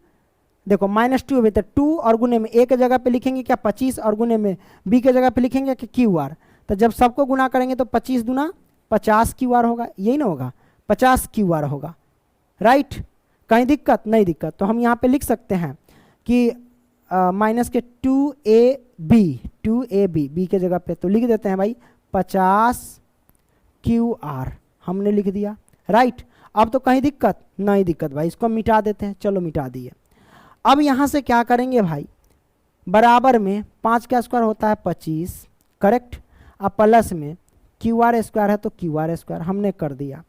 देखो माइनस 2 भी, तो 2 और गुने में a के जगह पे लिखेंगे क्या 25, और गुने में b के जगह पे लिखेंगे कि क्यू आर। तो जब सबको गुना करेंगे तो 25 दूना 50 क्यू आर होगा, यही ना होगा, 50 क्यू आर होगा। राइट, कहीं दिक्कत नहीं, दिक्कत। तो हम यहाँ पे लिख सकते हैं कि माइनस के 2ab बी के जगह पे, तो लिख देते हैं भाई 50 क्यू आर हमने लिख दिया। राइट, अब तो कहीं दिक्कत नहीं, दिक्कत भाई, इसको मिटा देते हैं। चलो मिटा दिए। अब यहाँ से क्या करेंगे भाई, बराबर में 5 का स्क्वायर होता है 25, करेक्ट। अब प्लस में क्यू आर स्क्वायर है तो क्यू आर स्क्वायर हमने कर दिया।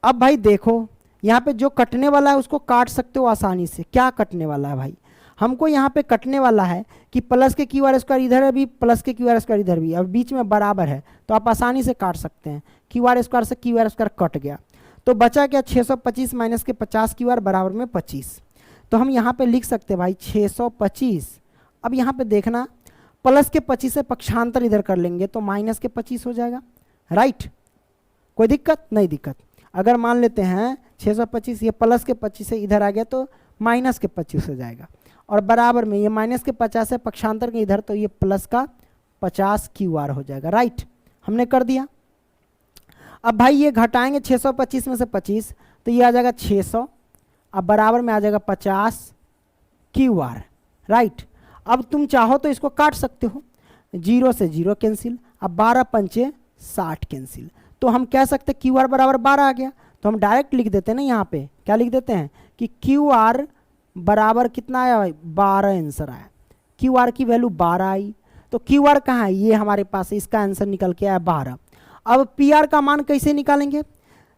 अब भाई देखो यहाँ पे जो कटने वाला है उसको काट सकते हो आसानी से। क्या कटने वाला है भाई, हमको यहाँ पे कटने वाला है कि प्लस के क्यू आर स्क्वायर इधर है भी, प्लस के क्यू आर स्क्वायर इधर भी, अब बीच में बराबर है तो आप आसानी से काट सकते हैं। क्यू आर स्क्वायर से क्यू आर स्क्वायर कट गया तो बचा क्या 625 माइनस के 50 क्यू आर बराबर में 25। तो हम यहाँ पे लिख सकते हैं भाई 625। अब यहाँ पे देखना प्लस के 25 से पक्षांतर इधर कर लेंगे तो माइनस के 25 हो जाएगा, राइट। कोई दिक्कत नहीं, दिक्कत अगर मान लेते हैं 625 ये प्लस के 25 से इधर आ गया तो माइनस के 25 हो जाएगा, और बराबर में ये माइनस के 50 है पक्षांतर के इधर तो ये प्लस का 50 क्यू आर हो जाएगा, राइट। हमने कर दिया। अब भाई ये घटाएंगे 625 में से 25 तो ये आ जाएगा 600, अब बराबर में आ जाएगा 50 क्यू आर, राइट। अब तुम चाहो तो इसको काट सकते हो, 0 से 0 कैंसिल, अब 12 पंचे 60 कैंसिल, तो हम कह सकते हैं क्यू आर बराबर 12 आ गया। तो हम डायरेक्ट लिख देते हैं ना, यहाँ पे क्या लिख देते हैं कि क्यू आर बराबर कितना आया भाई 12 आंसर आया। क्यू आर की वैल्यू 12 आई, तो क्यू आर कहाँ है, ये हमारे पास इसका आंसर निकल के आया 12। अब पी आर का मान कैसे निकालेंगे,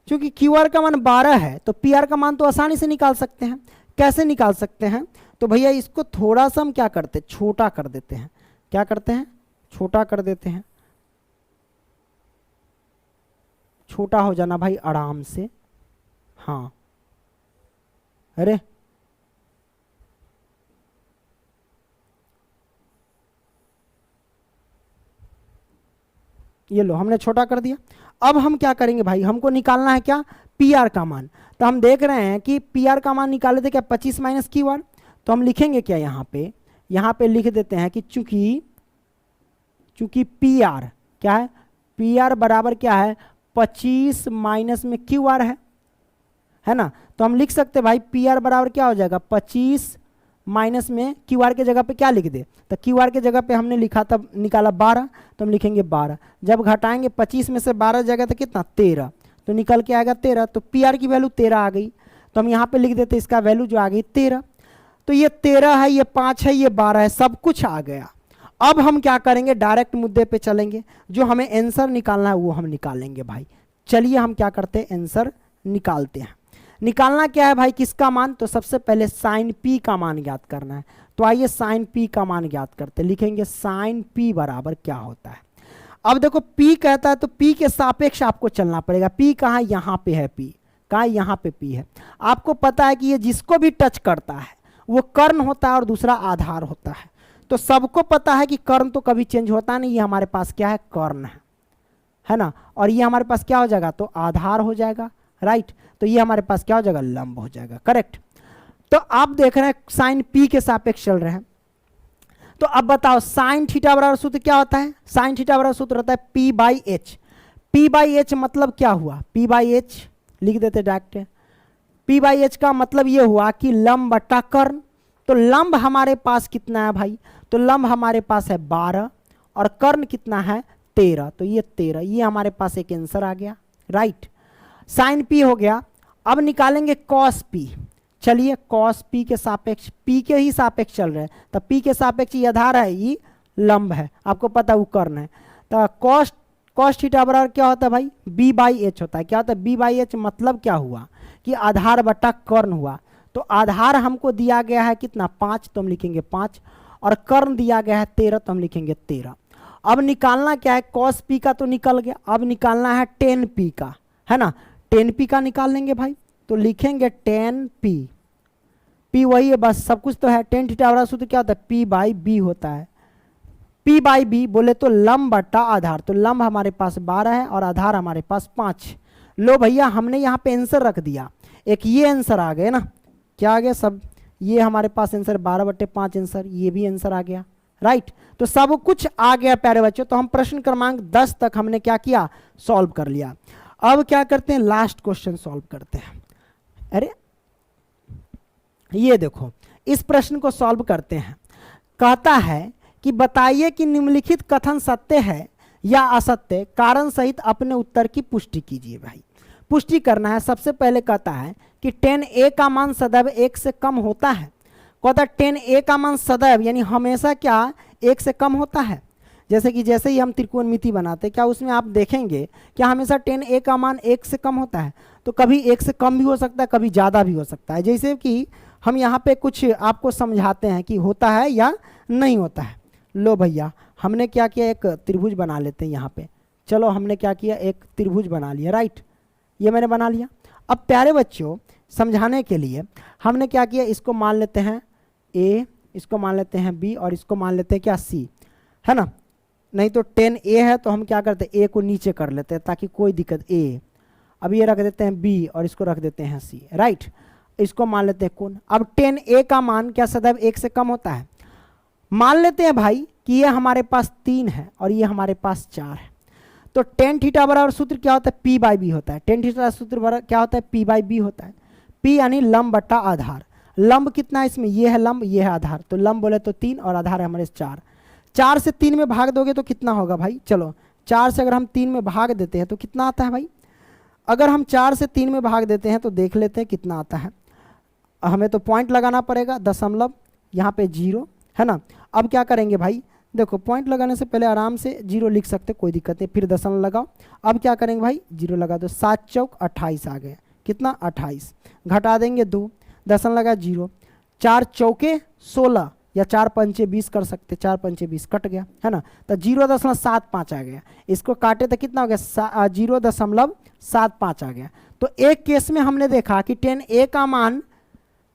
क्योंकि क्यू आर का मान 12 है तो पी आर का मान तो आसानी से निकाल सकते हैं। कैसे निकाल सकते हैं, तो भैया इसको थोड़ा सा हम क्या करते हैं, छोटा कर देते हैं। क्या करते हैं, छोटा कर देते हैं। छोटा हो जाना भाई आराम से, हाँ। अरे ये लो हमने छोटा कर दिया। अब हम क्या करेंगे भाई, हमको निकालना है क्या, पी आर का मान। तो हम देख रहे हैं कि पी आर का मान निकाले थे क्या 25 माइनस क्यू आर, तो हम लिखेंगे क्या यहाँ पे लिख देते हैं कि चूंकि पी आर क्या है, पी आर बराबर क्या है 25 माइनस में क्यू आर है ना। तो हम लिख सकते हैं भाई पी आर बराबर क्या हो जाएगा 25 माइनस में क्यू आर के जगह पे क्या लिख दे, तो क्यू आर के जगह पे हमने लिखा था निकाला 12 तो हम लिखेंगे 12। जब घटाएंगे 25 में से 12 जाएगा तो कितना 13, तो निकल के आएगा 13, तो पी आर की वैल्यू 13 आ गई। तो हम यहाँ पे लिख देते इसका वैल्यू जो आ गई 13। तो ये 13 है, ये 5 है, ये 12 है, सब कुछ आ गया। अब हम क्या करेंगे, डायरेक्ट मुद्दे पे चलेंगे, जो हमें आंसर निकालना है वो हम निकालेंगे भाई। चलिए हम क्या करते हैं, आंसर निकालते हैं। निकालना क्या है भाई, किसका मान, तो सबसे पहले साइन पी का मान ज्ञात करना है। तो आइए साइन पी का मान ज्ञात करते, लिखेंगे साइन पी बराबर क्या होता है। अब देखो पी कहता है तो पी के सापेक्ष आपको चलना पड़ेगा। पी कहाँ, यहाँ पे है पी, कहाँ यहाँ पे पी है। आपको पता है कि ये जिसको भी टच करता है वो कर्ण होता है और दूसरा आधार होता है। तो सबको पता है कि कर्ण तो कभी चेंज होता नहीं, ये हमारे पास क्या है कर्ण है ना, और ये हमारे पास क्या हो जाएगा, तो आधार हो जाएगा, राइट। तो ये हमारे पास क्या हो जाएगा, लंब हो जाएगा, करेक्ट। तो आप देख रहे हैं साइन पी के सापेक्ष चल रहे हैं। तो अब बताओ साइन थीटा बराबर सूत्र क्या होता है, साइन थीटा बराबर सूत्र होता है P by H. P by H मतलब क्या हुआ, पी बाई एच लिख देते डायरेक्ट। पी बाई एच का मतलब ये हुआ कि लंब बटा कर्ण। तो लंब हमारे पास कितना है भाई, तो लंब हमारे पास है 12 और कर्ण कितना है 13, तो ये 13, ये हमारे पास एक आंसर आ गया, राइट। साइन पी हो गया। अब निकालेंगे कॉस पी। चलिए कॉस पी के सापेक्ष, पी के ही सापेक्ष चल रहे हैं, तो पी के सापेक्ष ये आधार है, ये लंब है, आपको पता है वो कर्ण है। तो कॉस थीटा बराबर क्या होता है भाई, बी बाई एच होता है। क्या होता है बी बाई एच, मतलब क्या हुआ कि आधार बटा कर्ण हुआ। तो आधार हमको दिया गया है कितना 5, तो हम लिखेंगे 5, और कर्ण दिया गया है 13, तो हम लिखेंगे 13। अब निकालना क्या है, कॉस पी का तो निकल गया, अब निकालना है टेन पी का, है ना। टेन पी का निकाल लेंगे भाई, तो लिखेंगे टेन पी। पी वही है बस, सब कुछ तो है। टेन थीटा बराबर सूत्र क्या होता है, पी बाई बी होता है। पी बाई बी बोले तो लंब बटा आधार, तो लंब हमारे पास 12 है और आधार हमारे पास 5। लो भैया हमने यहाँ पे आंसर रख दिया, एक ये आंसर आ गए ना, क्या आ गया सब, ये हमारे पास आंसर 12/5 आंसर, ये भी आंसर आ गया, राइट। तो सब कुछ आ गया प्यारे बच्चों। तो हम प्रश्न क्रमांक 10 तक हमने क्या किया, सॉल्व कर लिया। अब क्या करते हैं, लास्ट क्वेश्चन सॉल्व करते हैं। अरे ये देखो इस प्रश्न को सॉल्व करते हैं। कहता है कि बताइए कि निम्नलिखित कथन सत्य है या असत्य, कारण सहित अपने उत्तर की पुष्टि कीजिए। भाई पुष्टि करना है। सबसे पहले कहता है कि tan a का मान सदैव 1 से कम होता है। कहता है tan a का मान सदैव यानी हमेशा क्या 1 से कम होता है। जैसे ही हम त्रिकोणमिति बनाते हैं, क्या उसमें आप देखेंगे क्या हमेशा tan a का मान 1 से कम होता है? तो कभी 1 से कम भी हो सकता है, कभी ज़्यादा भी हो सकता है। जैसे कि हम यहाँ पे कुछ आपको समझाते हैं कि होता है या नहीं होता है। लो भैया, हमने क्या किया, एक त्रिभुज बना लेते हैं यहाँ पे। चलो हमने क्या किया, एक त्रिभुज बना लिया, राइट, ये मैंने बना लिया। अब प्यारे बच्चों, समझाने के लिए हमने क्या किया, इसको मान लेते हैं a, इसको मान लेते हैं b और इसको मान लेते हैं क्या, c, है ना। नहीं तो tan a है तो हम क्या करते हैं, a को नीचे कर लेते हैं ताकि कोई दिक्कत, a। अब ये रख देते हैं b और इसको रख देते हैं c, राइट। इसको मान लेते हैं कोण। अब tan a का मान क्या सदैव 1 से कम होता है? मान लेते हैं भाई कि ये हमारे पास 3 है और ये हमारे पास 4 है। तो tan थीटा बराबर सूत्र क्या होता है, p बाई बी होता है। tan थीटा सूत्र बराबर क्या होता है, p बाई बी होता है। p यानी लंब बटा आधार। लंब कितना है इसमें, ये है लंब, ये है आधार। तो लंब बोले तो 3 और आधार है हमारे 4। 4 से 3 में भाग दोगे तो कितना होगा भाई? चलो 4 से अगर हम 3 में भाग देते हैं तो कितना आता है भाई? अगर हम 4 से 3 में भाग देते हैं तो देख लेते हैं कितना आता है। हमें तो पॉइंट लगाना पड़ेगा, दशमलव यहाँ पे 0, है ना। अब क्या करेंगे भाई, देखो पॉइंट लगाने से पहले आराम से 0 लिख सकते, कोई दिक्कत नहीं, फिर दशमलव लगाओ। अब क्या करेंगे भाई, 0 लगा दो। 7 चौक 28 आ गए, कितना 28, घटा देंगे 2, दशमलव लगा 0, 4 चौके 16 या 4 पंचे 20 कर सकते, 4 पंचे 20 कट गया, है ना। तो 0.75 आ गया। इसको काटे तो कितना हो गया, 0.75 आ गया। तो एक केस में हमने देखा कि tan a का मान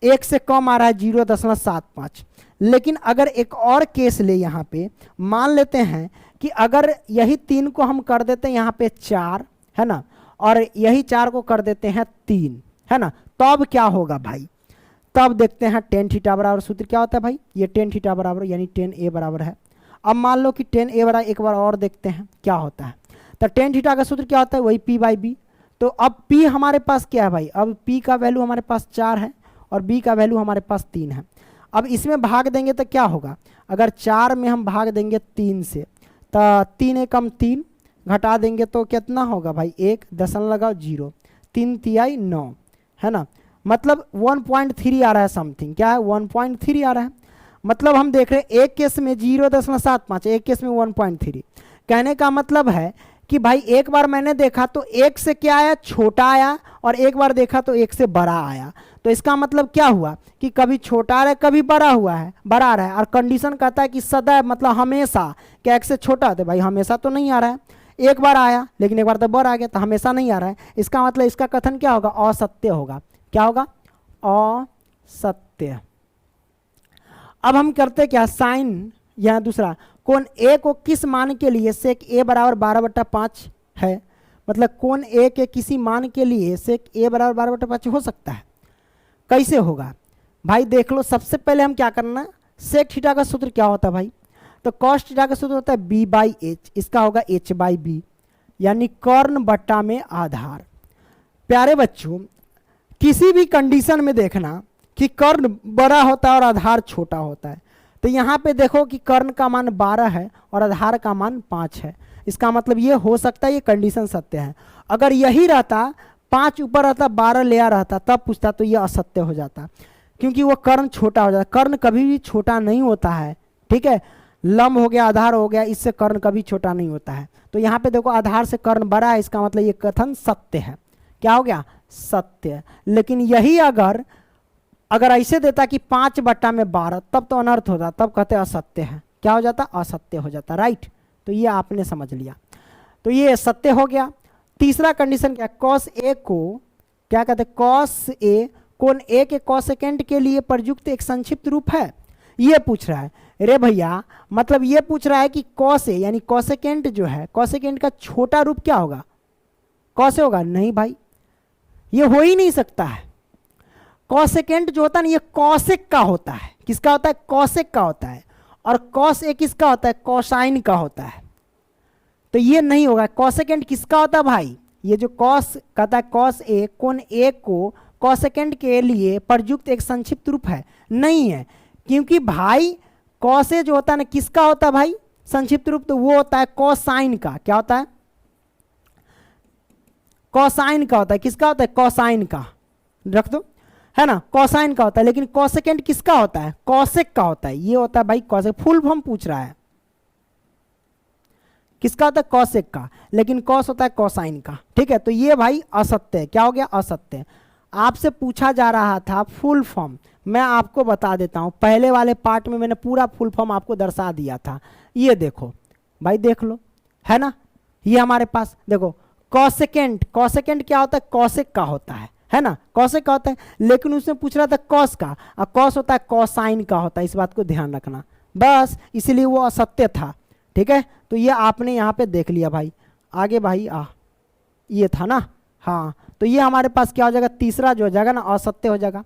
1 से कम आ रहा है, 0.75। लेकिन अगर एक और केस ले, यहाँ पे मान लेते हैं कि अगर यही 3 को हम कर देते हैं यहाँ पे 4, है ना, और यही 4 को कर देते हैं 3, है ना, तब क्या होगा भाई? तब देखते हैं tan थीटा बराबर सूत्र क्या होता है भाई, ये tan थीटा बराबर यानी tan a बराबर है। अब मान लो कि tan a बराबर, एक बार और देखते हैं क्या होता है। तो tan थीटा का सूत्र क्या होता है, वही p बाई बी। तो अब p हमारे पास क्या है भाई, अब p का वैल्यू हमारे पास 4 है और b का वैल्यू हमारे पास 3 है। अब इसमें भाग देंगे तो क्या होगा, अगर 4 में हम भाग देंगे 3 से तो 3 एकम 3, घटा देंगे तो कितना होगा भाई, 1, दशमलव लगाओ 0, 3 तिहाई 9, है ना। मतलब 1.3 आ रहा है समथिंग, क्या है 1.3 आ रहा है। मतलब हम देख रहे हैं एक केस में 0.75, एक केस में 1.3। कहने का मतलब है कि भाई एक बार मैंने देखा तो 1 से क्या आया, छोटा आया, और एक बार देखा तो 1 से बड़ा आया। तो इसका मतलब क्या हुआ कि कभी छोटा आ रहा है, कभी बड़ा हुआ है, बड़ा आ रहा है। और कंडीशन कहता है कि सदैव, मतलब हमेशा, क्या 1 से छोटा होता है भाई, हमेशा तो नहीं आ रहा है। एक बार आया लेकिन एक बार तो बड़ा आ गया, तो हमेशा नहीं आ रहा है। इसका मतलब इसका कथन क्या होगा, असत्य होगा। क्या होगा, असत्य। अब हम करते क्या, साइन, यह दूसरा कोण ए को किस मान के लिए सेक ए बराबर 12/5 है। मतलब कोण ए के किसी मान के लिए सेक ए बराबर 12/5 हो सकता है। कैसे होगा भाई, देख लो। सबसे पहले हम क्या करना, सेक थीटा का सूत्र क्या होता है भाई, तो कॉस थीटा का सूत्र होता है b बाई एच, इसका होगा h बाई बी, यानी कर्ण बट्टा में आधार। प्यारे बच्चों, किसी भी कंडीशन में देखना कि कर्ण बड़ा होता है और आधार छोटा होता है। तो यहाँ पे देखो कि कर्ण का मान 12 है और आधार का मान 5 है। इसका मतलब ये हो सकता है ये कंडीशन सत्य है। अगर यही रहता, 5 ऊपर रहता, 12 ले रहता, तब पूछता तो ये असत्य हो जाता, क्योंकि वो कर्ण छोटा हो जाता। कर्ण कभी भी छोटा नहीं होता है, ठीक है। लंब हो गया, आधार हो गया, इससे कर्ण कभी छोटा नहीं होता है। तो यहाँ पे देखो आधार से कर्ण बड़ा है, इसका मतलब ये कथन सत्य है। क्या हो गया, सत्य। लेकिन यही अगर ऐसे देता कि 5/12, तब तो अनर्थ होता, तब कहते असत्य है। क्या हो जाता, असत्य हो जाता, राइट। तो ये आपने समझ लिया, तो ये सत्य हो गया। तीसरा कंडीशन क्या, कॉस ए को क्या कहते हैं, कॉस ए कोण ए के कॉसेकेंट के लिए प्रयुक्त एक संक्षिप्त रूप है, ये पूछ रहा है। रे भैया, मतलब ये पूछ रहा है कि कॉस ए यानी कॉसेकेंट जो है, कॉसेकेंट का छोटा रूप क्या होगा, कॉस ए होगा? नहीं भाई, ये हो ही नहीं सकता है। कॉसेकेंट जो होता है ना, ये कॉसेक का होता है। किसका होता है, कॉसेक का होता है। और कॉस ए किसका होता है, कोसाइन का होता है। तो ये नहीं होगा। कॉसेकेंट किसका होता है भाई, ये जो कॉस कहता है, कॉस ए कोण ए को कॉसेकेंट के लिए प्रयुक्त एक संक्षिप्त रूप है, नहीं है। क्योंकि भाई कॉस ए जो होता है ना, किसका होता है भाई संक्षिप्त रूप, तो वो होता है कोसाइन का। क्या होता है, कोसाइन का होता है। किसका होता है, कोसाइन का, रख दो, है ना, कोसाइन का होता है। लेकिन कॉसेकेंट किसका होता है, कॉसेक का होता है। ये होता है भाई कॉसेक। फुल फॉर्म पूछ रहा है, किसका होता है, कॉसेक का, लेकिन कॉस होता है कोसाइन का। ठीक है, तो ये भाई असत्य है। क्या हो गया, असत्य। आपसे पूछा जा रहा था फुल फॉर्म, मैं आपको बता देता हूं, पहले वाले पार्ट में मैंने पूरा फुल फॉर्म आपको दर्शा दिया था। ये देखो भाई, देख लो, है ना, ये हमारे पास देखो कॉसेकेंट, कॉसेकेंट क्या होता है, कॉसेक का होता है ना, कॉसेक का होता है, लेकिन उसमें पूछ रहा था कॉस का, और कॉस होता है कोसाइन का होता है, इस बात को ध्यान रखना बस, इसलिए वो असत्य था। ठीक है, तो ये आपने यहाँ पे देख लिया भाई। आगे भाई ये था ना, हाँ, तो ये हमारे पास क्या हो जाएगा, तीसरा जो हो जाएगा ना, असत्य हो जाएगा।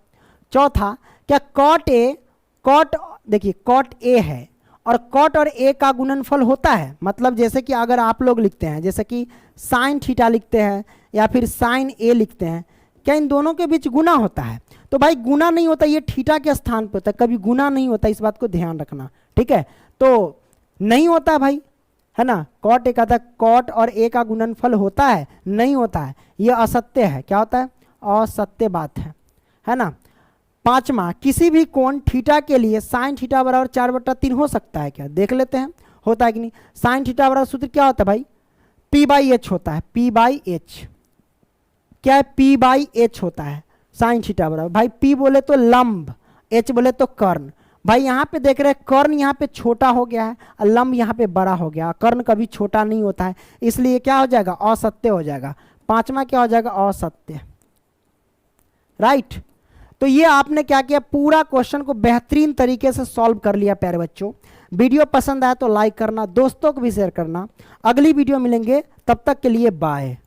चौथा, क्या कॉट ए, कॉट, देखिए कॉट ए है और कॉट और ए का गुणनफल होता है, मतलब जैसे कि अगर आप लोग लिखते हैं, जैसे कि साइन थीटा लिखते हैं या फिर साइन ए लिखते हैं, क्या इन दोनों के बीच गुना होता है? तो भाई गुना नहीं होता, ये थीटा के स्थान पे होता है, कभी गुना नहीं होता, इस बात को ध्यान रखना। ठीक है, तो नहीं होता है भाई, है ना, कॉट ए का था, कॉट और ए का गुणनफल होता है, नहीं होता है, ये असत्य है। क्या होता है, असत्य बात है ना। पांचवा, किसी भी कोण थीटा के लिए साइन थीटा बराबर 4/3 हो सकता है क्या, देख लेते हैं होता है कि नहीं। साइन थीटा बराबर सूत्र क्या होता है भाई, P/H होता है, P/H क्या है, P/H होता है साइन थीटा बराबर। भाई P बोले तो लंब, H बोले तो कर्ण। भाई यहाँ पे देख रहे हैं कर्ण यहाँ पे छोटा हो गया है और लंब यहाँ पे बड़ा हो गया, कर्ण कभी छोटा नहीं होता है, इसलिए क्या हो जाएगा, असत्य हो जाएगा। पांचवा क्या हो जाएगा, असत्य। राइट, तो ये आपने क्या किया, पूरा क्वेश्चन को बेहतरीन तरीके से सॉल्व कर लिया प्यारे बच्चों। वीडियो पसंद आया तो लाइक करना, दोस्तों को भी शेयर करना। अगली वीडियो मिलेंगे, तब तक के लिए बाय।